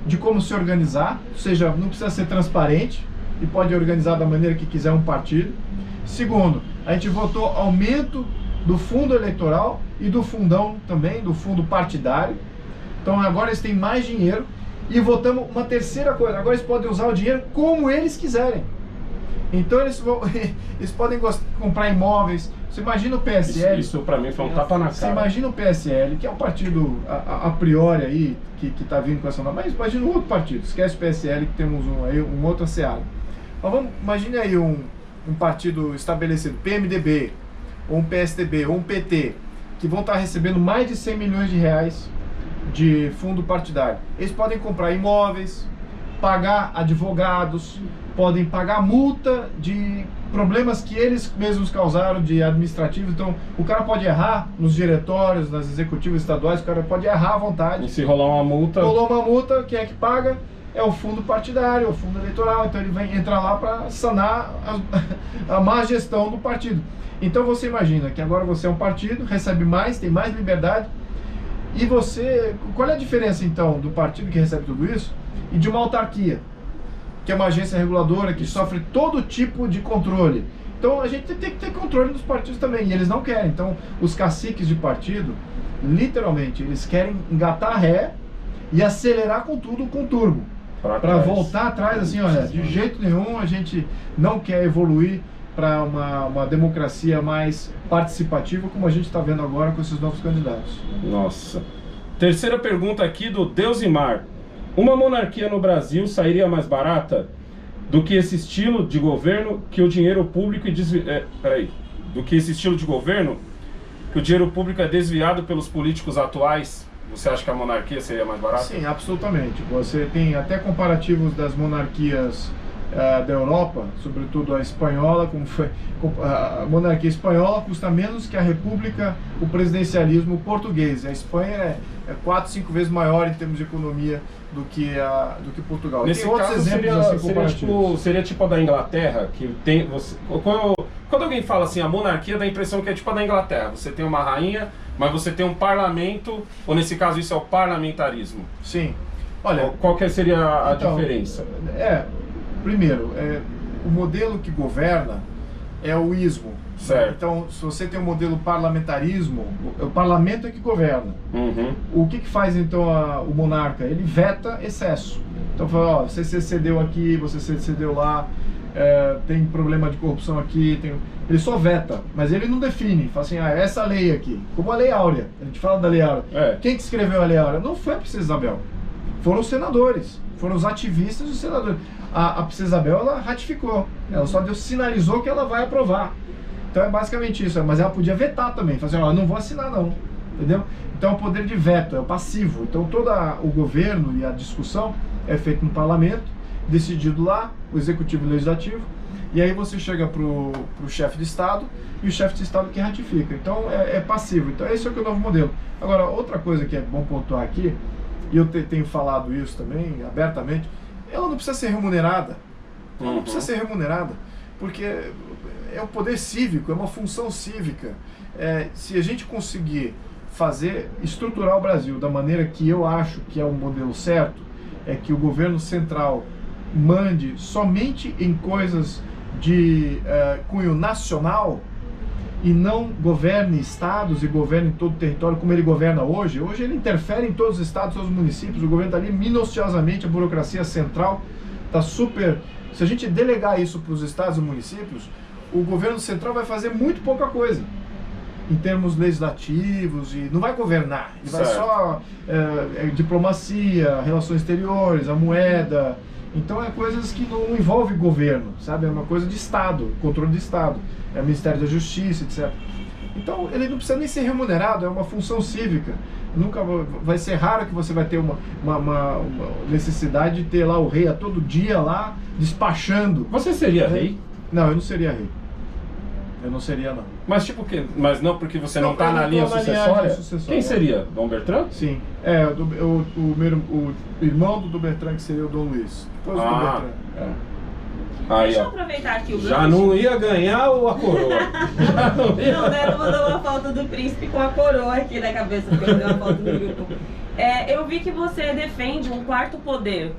de como se organizar, ou seja, não precisa ser transparente e pode organizar da maneira que quiser um partido. Segundo, a gente votou aumento do fundo eleitoral e do fundão também, do fundo partidário. Então agora eles têm mais dinheiro. E votamos uma terceira coisa, agora eles podem usar o dinheiro como eles quiserem. Então eles podem comprar imóveis. Você imagina o PSL... Isso para mim foi um tapa na cara. Você imagina o PSL, que é um partido a priori aí, que está vindo com essa nova... Mas imagina um outro partido, esquece o PSL, que temos um outro seara. Mas imagine aí um partido estabelecido, PMDB, ou um PSDB, ou um PT, que vão estar recebendo mais de 100 milhões de reais de fundo partidário. Eles podem comprar imóveis, pagar advogados, podem pagar multa de problemas que eles mesmos causaram de administrativo. Então o cara pode errar nos diretórios, nas executivas estaduais, o cara pode errar à vontade. E se rolar uma multa... Rolou uma multa, quem é que paga? É o fundo partidário, é o fundo eleitoral. Então ele vai entrar lá para sanar a má gestão do partido. Então você imagina que agora você é um partido, recebe mais, tem mais liberdade. E você, qual é a diferença então do partido que recebe tudo isso e de uma autarquia, que é uma agência reguladora que sofre todo tipo de controle? Então a gente tem que ter controle dos partidos também, e eles não querem. Então os caciques de partido, literalmente, eles querem engatar ré e acelerar com tudo, com turbo, para voltar atrás assim, olha, de jeito nenhum a gente não quer evoluir para uma democracia mais participativa, como a gente está vendo agora com esses novos candidatos. Nossa. Terceira pergunta aqui do Deusimar. Uma monarquia no Brasil sairia mais barata do que esse estilo de governo que o dinheiro público do que esse estilo de governo que o dinheiro público é desviado pelos políticos atuais? Você acha que a monarquia seria mais barata? Sim, absolutamente. Você tem até comparativos das monarquias da Europa, sobretudo a espanhola, como foi a monarquia espanhola custa menos que a república, o presidencialismo português. A Espanha é 4, 5 vezes maior em termos de economia do que Portugal. Nesse tem outros caso exemplos assim comparativos. seria tipo a da Inglaterra, que tem quando alguém fala assim, a monarquia dá a impressão que é tipo a da Inglaterra. Você tem uma rainha, mas você tem um parlamento, ou nesse caso isso é o parlamentarismo. Sim. Olha, qual que seria a diferença? Primeiro, o modelo que governa é o ismo. Certo. Então, se você tem um modelo parlamentarismo, o parlamento é que governa. O que faz então o monarca? Ele veta excesso. Então, fala, você cedeu aqui, você cedeu lá, tem problema de corrupção aqui, ele só veta, mas ele não define. Fala assim, essa lei aqui, como a Lei Áurea. A gente fala da Lei Áurea. Quem que escreveu a Lei Áurea? Não foi a Princesa Isabel. Foram os senadores, foram os ativistas dos senadores. A Princesa Isabel, ela ratificou, ela só sinalizou que ela vai aprovar. Então é basicamente isso, mas ela podia vetar também, fazer, não vou assinar não, entendeu? Então é o poder de veto, é o passivo. Então todo o governo e a discussão é feito no parlamento, decidido lá, o executivo e o legislativo, e aí você chega pro chefe de Estado, e o chefe de Estado que ratifica. Então é passivo. Então esse é o novo modelo. Agora, outra coisa que é bom pontuar aqui, e eu tenho falado isso também abertamente, ela não precisa ser remunerada. Ela não precisa ser remunerada, porque é o poder cívico, é uma função cívica. Se a gente conseguir estruturar o Brasil da maneira que eu acho que é o modelo certo, é que o governo central mande somente em coisas de cunho nacional e não governe estados e governe todo o território como ele governa hoje. Hoje ele interfere em todos os estados, todos os municípios, o governo está ali minuciosamente, a burocracia central está super... Se a gente delegar isso para os estados e municípios, o governo central vai fazer muito pouca coisa em termos legislativos e não vai governar, ele vai só diplomacia, relações exteriores, a moeda. Então é coisas que não envolve governo, sabe? É uma coisa de Estado, controle de Estado, é o Ministério da Justiça, etc. Então ele não precisa nem ser remunerado, é uma função cívica. Nunca vai ser raro que você vai ter uma necessidade de ter lá o rei a todo dia lá despachando. Você seria rei? Não, eu não seria rei. Eu não seria, não. Mas tipo que, mas não porque você não está na linha sucessória? Quem seria? Dom Bertrand? Sim. O irmão do Dom Bertrand, que seria o Dom Luís. Depois do Dom Bertrand. Aí, deixa eu aproveitar aqui o gancho. Já não ia ganhar a coroa. Não, Neto mandou uma foto do príncipe com a coroa aqui na cabeça, porque eu dei uma foto no grupo. Eu vi que você defende um quarto poder,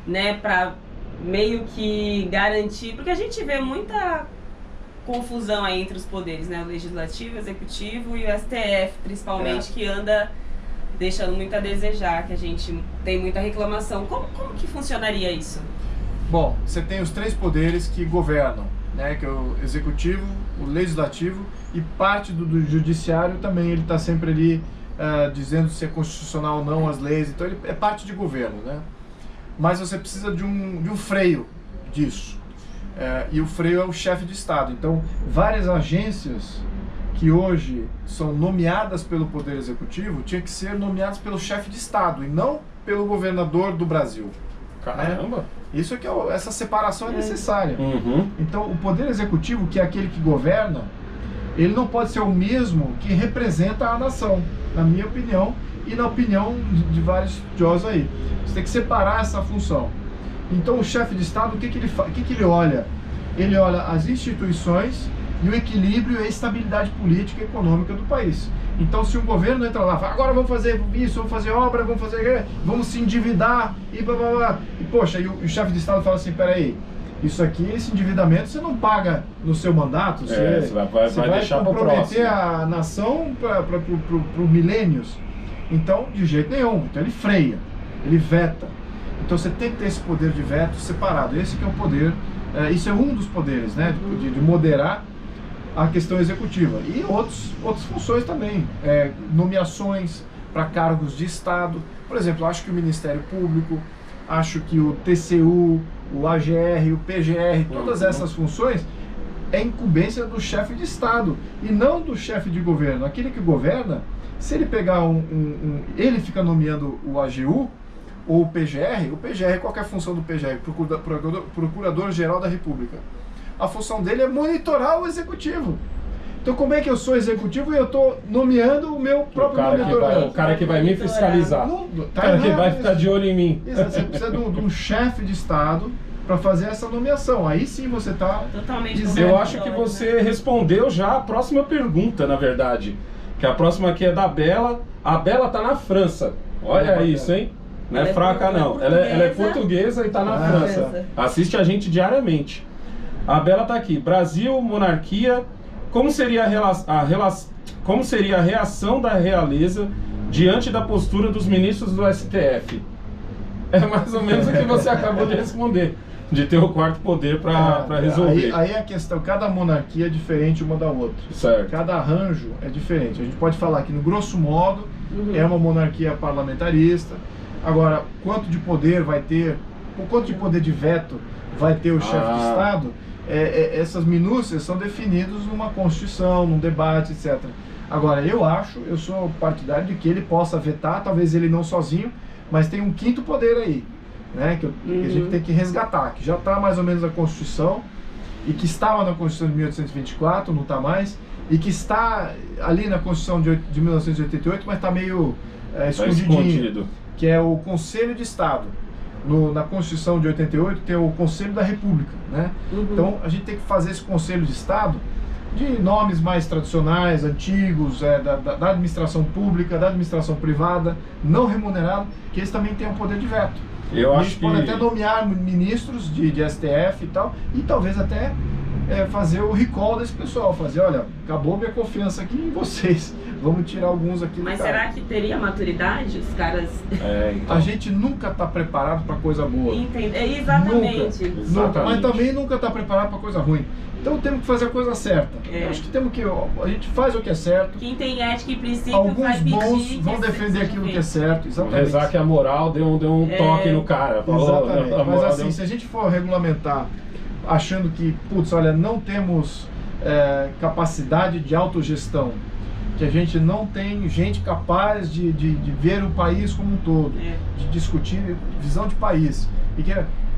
né, pra meio que garantir, porque a gente vê muita confusão aí entre os poderes, né, o legislativo, o executivo e o STF, principalmente, que anda deixando muito a desejar, que a gente tem muita reclamação. Como que funcionaria isso? Bom, você tem os três poderes que governam, né, que é o executivo, o legislativo e parte do judiciário também. Ele está sempre ali dizendo se é constitucional ou não as leis, então ele é parte de governo, né? Mas você precisa de um freio disso, e o freio é o chefe de Estado. Então várias agências que hoje são nomeadas pelo Poder Executivo tinham que ser nomeadas pelo chefe de Estado e não pelo governador do Brasil. Caramba! Né? Isso é que essa separação é necessária. Então o Poder Executivo, que é aquele que governa, ele não pode ser o mesmo que representa a nação, na minha opinião e na opinião de vários estudiosos aí. Você tem que separar essa função. Então o chefe de Estado, o que ele olha? Ele olha as instituições e o equilíbrio e a estabilidade política e econômica do país. Então se o governo entra lá e fala, agora vamos fazer isso, vamos fazer obra, vamos se endividar e blá blá blá. E poxa, e o chefe de Estado fala assim, peraí, isso aqui, esse endividamento você não paga no seu mandato, você vai deixar comprometer a nação para milênios. Então, de jeito nenhum. Então ele freia, ele veta. Então você tem que ter esse poder de veto separado. Esse que é o poder, isso é um dos poderes, né, de moderar a questão executiva. E outras funções também, nomeações para cargos de Estado. Por exemplo, acho que o Ministério Público, acho que o TCU, o AGR, o PGR, todas essas funções é incumbência do chefe de Estado e não do chefe de governo. Aquele que governa, se ele pegar ele fica nomeando o AGU ou o PGR, qual que é a função do PGR? Procurador-Geral da República. A função dele é monitorar o executivo. Então como é que eu sou executivo e eu estou nomeando o meu próprio monitor? O cara que vai me fiscalizar. O cara que vai ficar de olho em mim. Exato, você precisa de um chefe de Estado para fazer essa nomeação. Aí sim você está dizendo. Eu acho que você respondeu já a próxima pergunta, na verdade. Que a próxima aqui é da Bela. A Bela tá na França. Olha isso, hein? Não é fraca não. Ela é portuguesa e tá na França. Assiste a gente diariamente. A Bela tá aqui. Brasil, monarquia. Como seria a reação da realeza diante da postura dos ministros do STF? É mais ou menos o que você acabou de responder, de ter o quarto poder para resolver. Aí a questão, cada monarquia é diferente uma da outra. Certo. Cada arranjo é diferente. A gente pode falar que, no grosso modo, é uma monarquia parlamentarista. Agora, quanto de poder vai ter, quanto de poder de veto vai ter o chefe de Estado, essas minúcias são definidas numa Constituição, num debate, etc. Agora, eu sou partidário de que ele possa vetar, talvez ele não sozinho, mas tem um quinto poder aí, né, que a gente tem que resgatar, que já está mais ou menos na Constituição, e que estava na Constituição de 1824, não está mais, e que está ali na Constituição de 1988, mas está meio escondidinho, que é o Conselho de Estado. Na Constituição de 88 tem o Conselho da República, né? Então a gente tem que fazer esse Conselho de Estado de nomes mais tradicionais, antigos, da administração pública, da administração privada, não remunerado, que eles também têm um poder de veto. Eu acho que podem até nomear ministros de STF e tal, e talvez até fazer o recall desse pessoal, fazer, olha, acabou minha confiança aqui em vocês, vamos tirar alguns aqui do Mas cara. será que teria maturidade os caras? Então. A gente nunca está preparado para coisa boa. Exatamente. Nunca, mas também nunca está preparado para coisa ruim. Então temos que fazer a coisa certa. Eu acho que a gente faz o que é certo. Quem tem ética e princípio alguns bons vão defender aquilo que é certo. Exatamente. Rezar que a moral deu um toque no cara. Exatamente. Mas assim, se a gente for regulamentar achando que, putz, olha, não temos capacidade de autogestão, que a gente não tem gente capaz de ver o país como um todo, de discutir visão de país,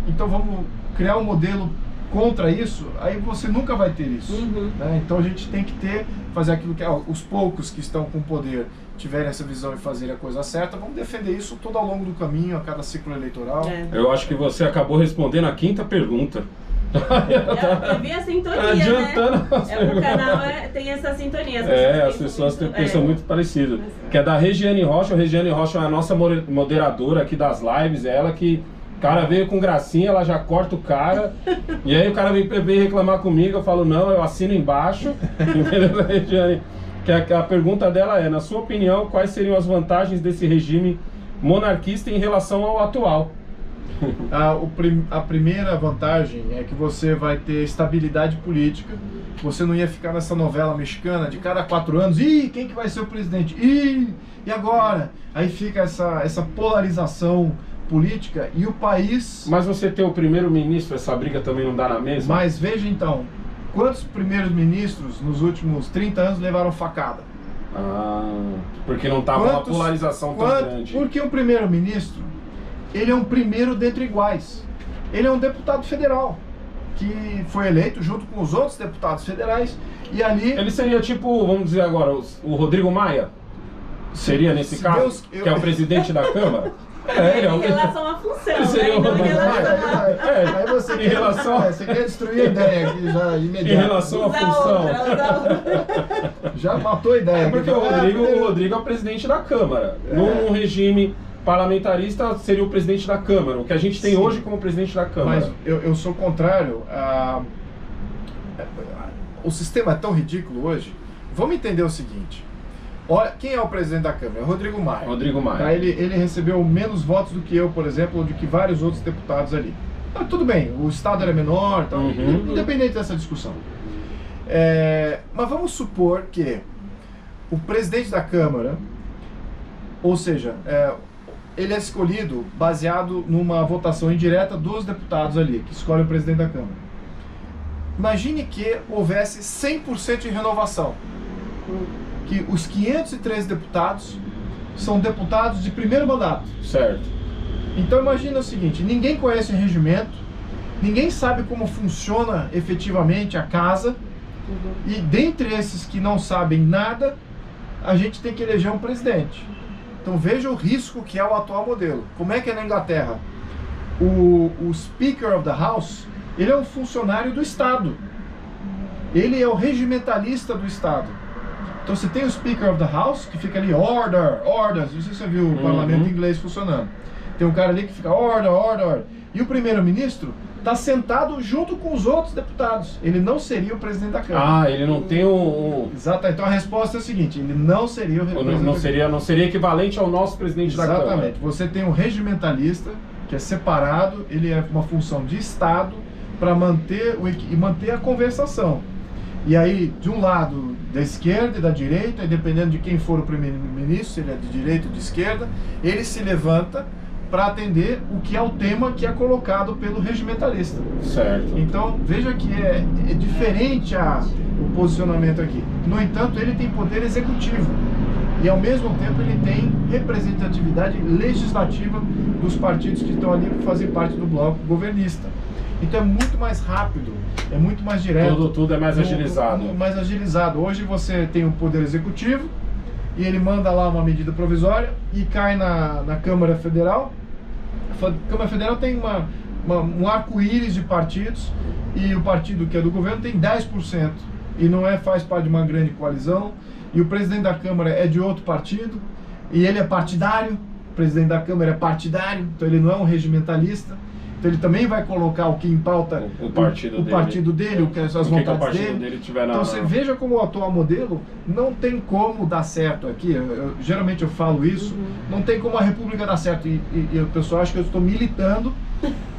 então vamos criar um modelo contra isso, aí você nunca vai ter isso. Né? Então a gente tem que fazer aquilo que os poucos que estão com poder tiverem essa visão e fazerem a coisa certa, vamos defender isso todo ao longo do caminho, a cada ciclo eleitoral. Eu acho que você acabou respondendo a 5ª pergunta. Eu vi a sintonia, adiantando, né? O canal tem essa sintonia. As pessoas pensam muito parecido. Que é da Regiane Rocha. A Regiane Rocha é a nossa moderadora aqui das lives. É ela que, o cara veio com gracinha, ela já corta o cara. E aí o cara vem reclamar comigo, eu falo, não, eu assino embaixo. Entendeu, Regiane? Que a pergunta dela é, na sua opinião, quais seriam as vantagens desse regime monarquista em relação ao atual? A primeira vantagem é que você vai ter estabilidade política. Você não ia ficar nessa novela mexicana de cada 4 anos, quem que vai ser o presidente? E agora? Aí fica essa polarização política e o país... Mas você ter o primeiro-ministro, essa briga também não dá na mesma? Mas veja então, quantos primeiros ministros nos últimos 30 anos levaram facada? Porque não estava uma polarização tão grande. Porque o primeiro-ministro, ele é um primeiro dentre iguais. Ele é um deputado federal, que foi eleito junto com os outros deputados federais, e ali... Ele seria tipo, vamos dizer agora, o Rodrigo Maia? Seria nesse caso? Que é o presidente da Câmara? Em relação à função, né? Aí você quer destruir a ideia aqui já imediatamente. Em relação à função. Já matou a ideia. Porque o Rodrigo é o presidente da Câmara. Num regime parlamentarista seria o presidente da Câmara, o que a gente tem hoje como presidente da Câmara. Mas eu sou contrário o sistema é tão ridículo hoje. Vamos entender o seguinte. Olha, quem é o presidente da Câmara? É o Rodrigo Maia. Rodrigo Maia. Tá? Ele recebeu menos votos do que eu, por exemplo, ou do que vários outros deputados ali. Mas tudo bem, o Estado era menor, então, independente dessa discussão. Mas vamos supor que o presidente da Câmara, ou seja, ele é escolhido baseado numa votação indireta dos deputados ali, que escolhem o presidente da Câmara. Imagine que houvesse 100% de renovação. Que os 503 deputados são deputados de primeiro mandato. Certo. Então imagina o seguinte, ninguém conhece o regimento, ninguém sabe como funciona efetivamente a casa, e dentre esses que não sabem nada, a gente tem que eleger um presidente. Então veja o risco que é o atual modelo. Como é que é na Inglaterra? O Speaker of the House, ele é um funcionário do Estado. Ele é o regimentalista do Estado. Então você tem o Speaker of the House, que fica ali, order, não sei se você viu o parlamento inglês funcionando. Tem um cara ali que fica, order. E o primeiro-ministro está sentado junto com os outros deputados. Ele não seria o presidente da Câmara. Ele não tem Exato, então a resposta é a seguinte, ele não seria o presidente não seria equivalente ao nosso presidente da Câmara. Exatamente, você tem um regimentalista, que é separado, ele é uma função de Estado, para manter a conversação. E aí, de um lado, da esquerda e da direita, e dependendo de quem for o primeiro-ministro, se ele é de direita ou de esquerda, ele se levanta para atender o que é o tema que é colocado pelo regimentalista. Certo. Então, veja que é diferente o posicionamento aqui. No entanto, ele tem poder executivo. E, ao mesmo tempo, ele tem representatividade legislativa dos partidos que estão ali para fazer parte do bloco governista. Então é muito mais rápido, é muito mais direto. Tudo é mais agilizado. Mais agilizado. Hoje você tem o Poder Executivo e ele manda lá uma medida provisória e cai na Câmara Federal. A Câmara Federal tem um arco-íris de partidos e o partido que é do governo tem 10% e não faz parte de uma grande coalizão, e o presidente da Câmara é de outro partido e ele é partidário, o presidente da Câmara é partidário, então ele não é um regimentalista, então ele também vai colocar o que em pauta o partido dele, as vontades dele. Então você veja como o atual modelo não tem como dar certo aqui. Geralmente eu falo isso, não tem como a República dar certo, e o pessoal acha que eu estou militando,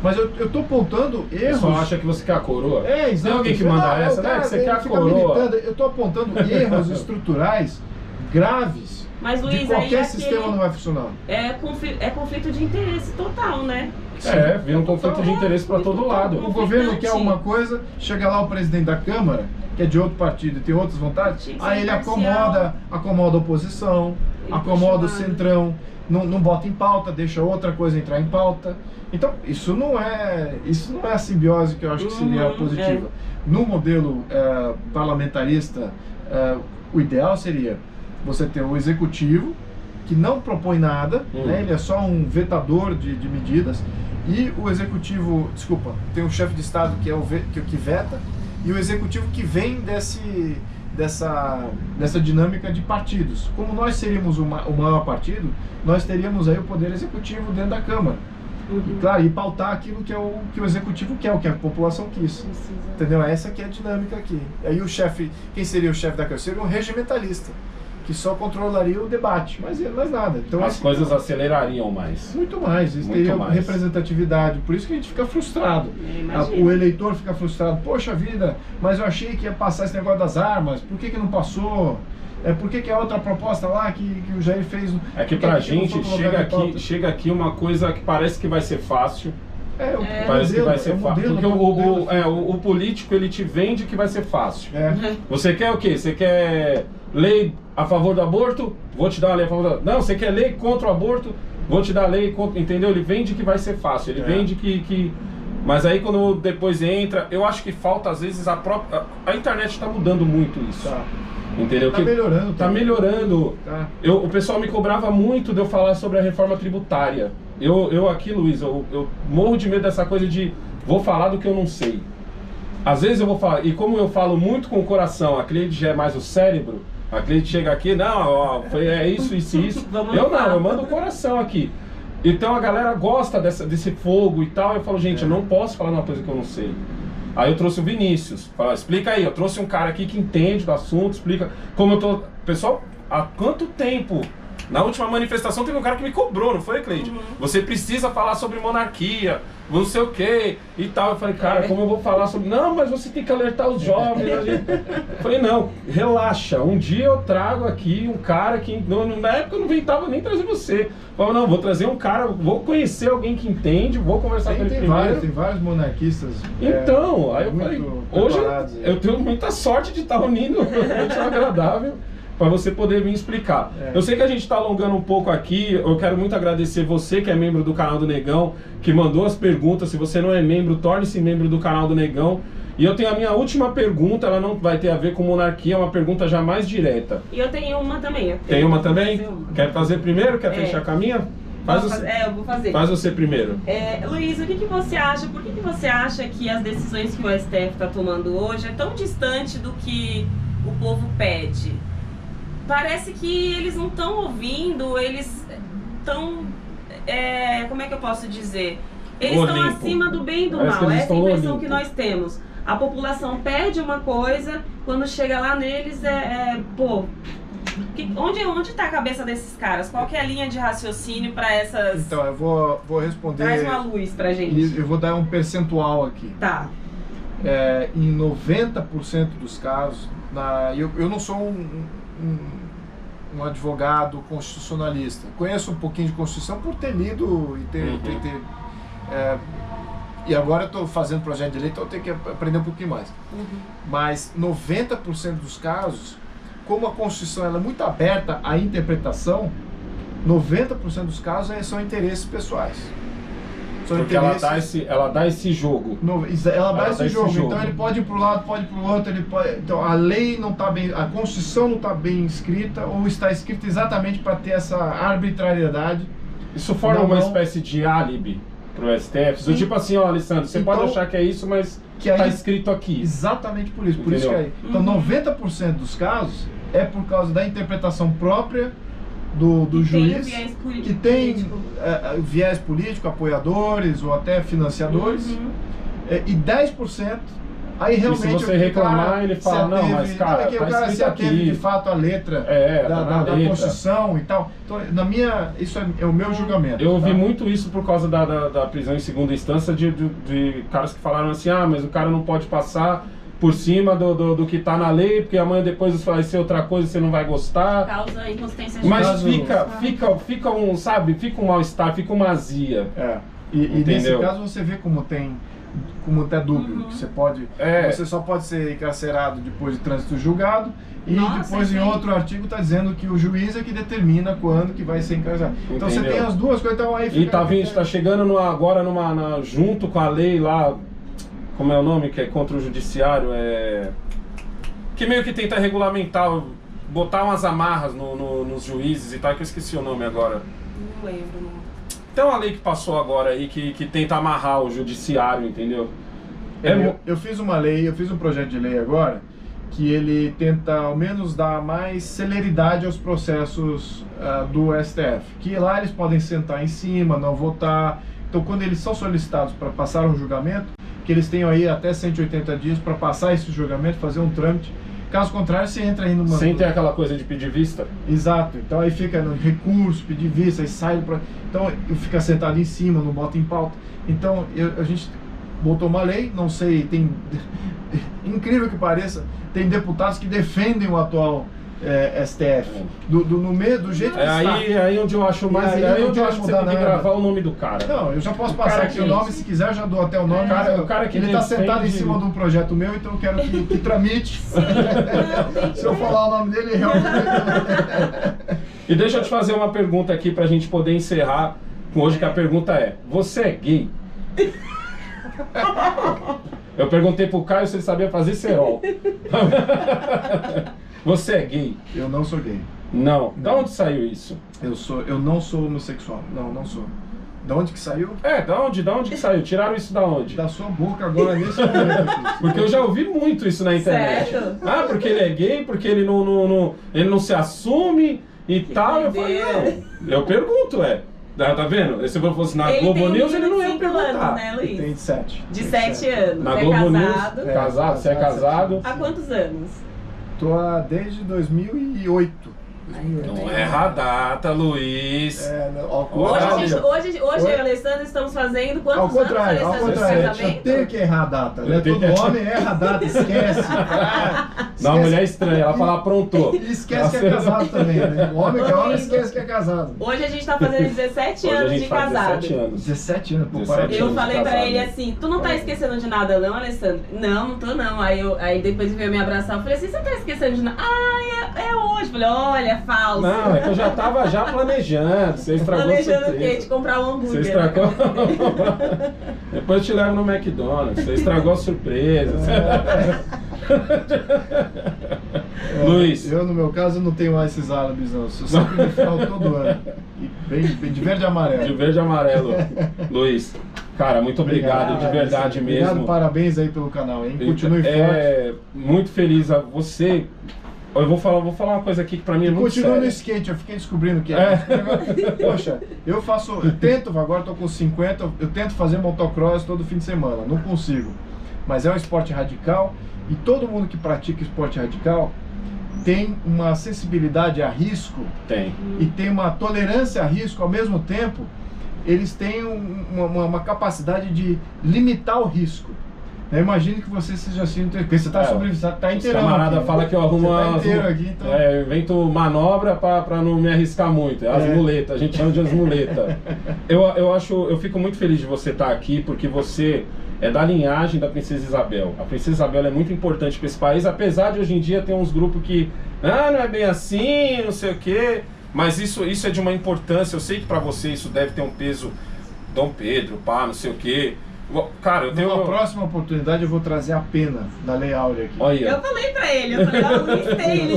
mas eu estou apontando erros. Só acha que você quer a coroa? Exato. Tem alguém que manda essa, né? Que você quer a coroa. Eu estou apontando erros estruturais graves. Mas, Luiz, de qualquer sistema não vai funcionar. É conflito de interesse total, né? Vira um conflito de interesse para todo lado. O governo quer uma coisa, chega lá o presidente da Câmara, que é de outro partido e tem outras vontades, aí ele acomoda a oposição, acomoda o centrão, não bota em pauta, deixa outra coisa entrar em pauta. Então, isso não é a simbiose que eu acho que seria positiva. No modelo parlamentarista, o ideal seria você ter o executivo, que não propõe nada, né? Ele é só um vetador de medidas, e o executivo, tem o chefe de Estado que é que veta, e o executivo que vem dessa dinâmica de partidos. Como nós seríamos o maior partido, nós teríamos aí o poder executivo dentro da Câmara. E, claro, e pautar aquilo que o executivo quer, o que a população quis. Entendeu? Essa que é a dinâmica aqui. Aí quem seria o chefe da Câmara? Seria um regimentalista, que só controlaria o debate, mas nada. Então, as coisas acelerariam mais. Muito mais, eles teriam representatividade, por isso que a gente fica frustrado. O eleitor fica frustrado, poxa vida, mas eu achei que ia passar esse negócio das armas, por que não passou? Por que a outra proposta lá que o Jair fez... É que pra gente chega aqui uma coisa que parece que vai ser fácil. Parece que vai ser fácil. Porque o político, ele te vende que vai ser fácil. Você quer o quê? Você quer lei a favor do aborto? Vou te dar a lei a favor do aborto. Não, você quer lei contra o aborto? Vou te dar a lei contra... Entendeu? Ele vende que vai ser fácil. Ele vende que... Mas aí quando depois entra... Eu acho que falta, às vezes, a internet está mudando muito isso. Entendeu? Tá melhorando. O pessoal me cobrava muito de eu falar sobre a reforma tributária. Eu aqui, Luiz, eu morro de medo dessa coisa de vou falar do que eu não sei. Às vezes eu vou falar, e como eu falo muito com o coração, a Cleide já é mais o cérebro, a Cleide chega aqui, é isso. Eu mando o coração aqui. Então a galera gosta desse fogo e tal, eu falo, gente, eu não posso falar uma coisa que eu não sei. Aí eu trouxe o Vinícius, explica aí, eu trouxe um cara aqui que entende do assunto, explica como eu tô... Pessoal, há quanto tempo? Na última manifestação teve um cara que me cobrou, não foi, Cleide? Você precisa falar sobre monarquia, não sei o que e tal. Eu falei, cara, como eu vou falar sobre... Não, mas você tem que alertar os jovens. Eu falei, não, relaxa, um dia eu trago aqui um cara que... Na época eu não inventava nem trazer você. Eu falei, não, vou trazer um cara, vou conhecer alguém que entende, vou conversar com ele primeiro. Tem vários monarquistas. Então, aí eu falei, hoje eu tenho muita sorte de estar unindo o agradável para você poder vir explicar. Eu sei que a gente está alongando um pouco aqui, eu quero muito agradecer você que é membro do canal do Negão, que mandou as perguntas. Se você não é membro, torne-se membro do canal do Negão. E eu tenho a minha última pergunta, ela não vai ter a ver com monarquia, é uma pergunta já mais direta. E eu tenho uma também. Tem uma também? Quer fazer primeiro? Quer fechar a minha? Eu vou fazer. Faz você primeiro. Luiz, o que você acha? Por que você acha que as decisões que o STF está tomando hoje é tão distante do que o povo pede? Parece que eles não estão ouvindo, eles estão... como é que eu posso dizer? Eles estão acima do bem e do mal. Essa é a impressão que nós temos. A população pede uma coisa, quando chega lá neles onde está a cabeça desses caras? Qual que é a linha de raciocínio para essas... Então, eu vou responder... Traz uma luz pra gente. Eu vou dar um percentual aqui. Tá. Em 90% dos casos, eu não sou um advogado constitucionalista. Conheço um pouquinho de Constituição por ter lido e e agora eu estou fazendo projeto de lei, então eu tenho que aprender um pouquinho mais. Mas 90% dos casos, como a Constituição ela é muito aberta à interpretação, 90% dos casos são interesses pessoais. Porque ela dá esse jogo. Ela dá esse jogo. Então ele pode ir para um lado, pode ir para o outro. Então a lei não está bem, a Constituição não está bem escrita, ou está escrita exatamente para ter essa arbitrariedade. Isso forma uma espécie de álibi para o STF. Do tipo assim, ó, Alessandro, você pode achar que é isso, mas está escrito aqui. Exatamente por isso. Por isso que é. Então 90% dos casos é por causa da interpretação própria do juiz, que tem viés político, apoiadores ou até financiadores, e 10% aí realmente. E se você reclamar, ele fala, não, mas cara, é que o cara se ateve de fato a letra da Constituição e tal. Então, isso é o meu julgamento. Eu ouvi muito isso por causa da prisão em segunda instância de caras que falaram assim, mas o cara não pode passar por cima do que está na lei, porque amanhã depois vai ser outra coisa e você não vai gostar. Causa inconsistência de Mas fica um, sabe, fica um mal-estar, fica uma azia. E nesse caso você vê como é dúbio, que você só pode ser encarcerado depois de trânsito julgado, e depois em outro artigo está dizendo que o juiz é que determina quando que vai ser encarcerado. Então você tem as duas coisas, então aí fica... E tá chegando agora junto com a lei lá, como é o nome, que é contra o judiciário, que meio que tenta regulamentar, botar umas amarras nos juízes e tal, que eu esqueci o nome agora. Não lembro. Tem uma lei que passou agora aí que tenta amarrar o judiciário, entendeu? Eu fiz um projeto de lei agora, que ele tenta ao menos dar mais celeridade aos processos do STF, que lá eles podem sentar em cima, não votar. Então quando eles são solicitados para passar um julgamento, que eles tenham aí até 180 dias para passar esse julgamento, fazer um trâmite. Caso contrário, você entra aí numa... Sem ter aquela coisa de pedir vista? Exato. Então aí fica no recurso, pedir vista, aí sai... Então fica sentado em cima, não bota em pauta. Então a gente botou uma lei, não sei, tem... Incrível que pareça, tem deputados que defendem o atual STF. Do jeito que está. Aí onde eu acho mais... Aí onde eu acho que você tem que gravar o nome do cara. Não, eu já posso passar aqui o nome, se quiser eu já dou até o nome. O cara que ele está sentado em cima de um projeto meu, então eu quero que tramite. Se eu falar o nome dele, realmente... E deixa eu te fazer uma pergunta aqui pra gente poder encerrar com hoje, que a pergunta é: você é gay? Eu perguntei pro Caio se ele sabia fazer cerol. Você é gay? Eu não sou gay. Não. Da onde saiu isso? Eu não sou homossexual. Não sou. Da onde que saiu? Da onde que saiu? Tiraram isso da onde? Da sua boca agora, nesse momento. Porque eu já ouvi muito isso na internet. Sério? Porque ele é gay, porque ele não se assume e tal. Eu falei, não. Eu pergunto, Tá vendo? Se eu fosse na Globo News, ele não ia perguntar. Anos, né, Luiz? Tem 7. De 7 anos. Na Globo casado. News, casado. Você é casado? Há quantos anos? Tô desde 2008. Não erra a data, Luiz. Hoje eu e o Alessandro estamos fazendo quantos anos, Alessandro, de casamento? Eu tenho que errar a data, né? Todo homem erra a data, esquece. Não, a mulher é estranha, ela fala aprontou. E esquece que é casado também, né? O homem que é homem esquece que é casado. Hoje a gente tá fazendo 17 anos de casado. 17 anos, pô, eu falei pra ele assim, tu não tá esquecendo de nada não, Alessandro? Não tô não. Aí depois ele veio me abraçar, eu falei assim, você tá esquecendo de nada? É hoje. Falei, olha, falso. Não, é que eu já tava planejando. Você estragou planejando o quê? De comprar um hambúrguer. Você estragou. Depois eu te levo no McDonald's. Você estragou a surpresa. Luiz. Eu, no meu caso, não tenho mais esses álibis, não. Eu sempre me falo todo ano. Bem de verde e amarelo. De verde e amarelo. Luiz, cara, muito obrigado de verdade mesmo. Obrigado, parabéns aí pelo canal, hein? Continue forte. Muito feliz a você. Eu vou falar uma coisa aqui que pra mim é muito séria. Continua no skate, eu fiquei descobrindo que Poxa, eu tento, agora tô com 50, eu tento fazer motocross todo fim de semana, não consigo. Mas é um esporte radical e todo mundo que pratica esporte radical tem uma sensibilidade a risco. E tem uma tolerância a risco ao mesmo tempo. Eles têm uma capacidade de limitar o risco. Eu imagino que você seja assim, porque você tá inteirão. O camarada fala que eu arrumo então... eu invento manobra pra não me arriscar muito. As muletas, a gente chama de as muletas. Eu fico muito feliz de você estar aqui, porque você é da linhagem da Princesa Isabel. A Princesa Isabel é muito importante para esse país, apesar de hoje em dia ter uns grupos que não é bem assim, não sei o quê, mas isso é de uma importância. Eu sei que para você isso deve ter um peso Dom Pedro, pá, não sei o quê. Cara, eu tenho... Numa próxima oportunidade eu vou trazer a pena da Lei Áurea aqui. Olha. Eu falei pra ele, eu falei, ó, o Luiz tem.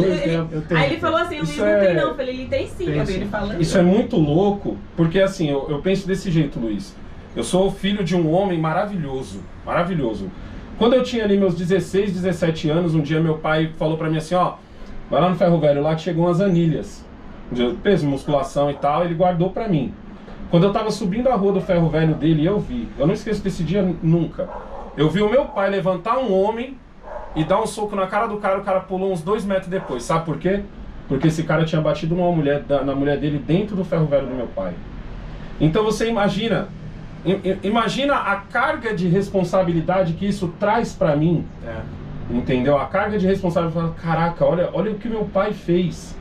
Eu tenho. Aí ele falou assim, o Luiz não tem não. Eu falei, ele tem sim, eu vi ele falando. Isso é muito louco, porque assim, eu penso desse jeito, Luiz. Eu sou filho de um homem maravilhoso, maravilhoso. Quando eu tinha ali meus 16, 17 anos, um dia meu pai falou pra mim assim, ó, vai lá no Ferro Velho lá que chegou umas anilhas, de peso, musculação e tal, ele guardou pra mim. Quando eu tava subindo a rua do Ferro Velho dele, eu vi, eu não esqueço desse dia nunca, eu vi o meu pai levantar um homem e dar um soco na cara do cara, o cara pulou uns 2 metros depois, sabe por quê? Porque esse cara tinha batido na mulher dele dentro do Ferro Velho do meu pai. Então você imagina a carga de responsabilidade que isso traz pra mim, entendeu? A carga de responsabilidade, caraca, olha o que meu pai fez.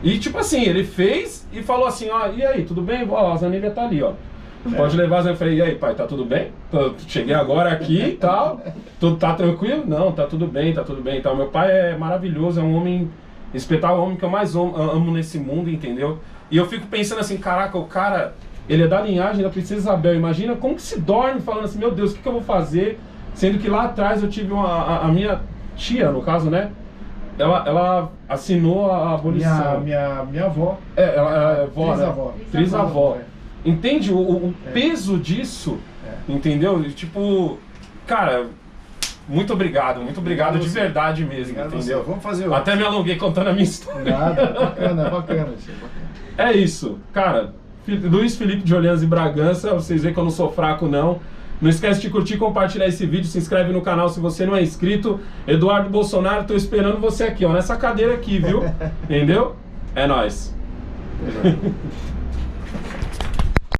E tipo assim, ele fez e falou assim, ó, e aí, tudo bem? Ó, a Zanilha tá ali, ó. Pode levar as... Eu falei, e aí, pai, tá tudo bem? Cheguei agora aqui e tal, tudo tá tranquilo? Não, tá tudo bem, tá tudo bem e tal. Meu pai é maravilhoso, é um homem espetacular, o homem que eu mais amo nesse mundo, entendeu? E eu fico pensando assim, caraca, o cara, ele é da linhagem da Princesa Isabel. Imagina como que se dorme falando assim, meu Deus, o que eu vou fazer? Sendo que lá atrás eu tive a minha tia, no caso, né? Ela assinou a abolição. Minha avó. Ela é avó, Trisavó. né? Trisavó. Entende o peso disso? Entendeu? Tipo, cara, muito obrigado de verdade mesmo, entendeu? Vamos fazer outro. Até me alonguei contando a minha história. Nada, bacana. É isso, cara. Luiz Felipe de Orleans e Bragança, vocês veem que eu não sou fraco não. Não esquece de curtir, compartilhar esse vídeo, se inscreve no canal se você não é inscrito. Eduardo Bolsonaro, tô esperando você aqui, ó, nessa cadeira aqui, viu? Entendeu? É nóis.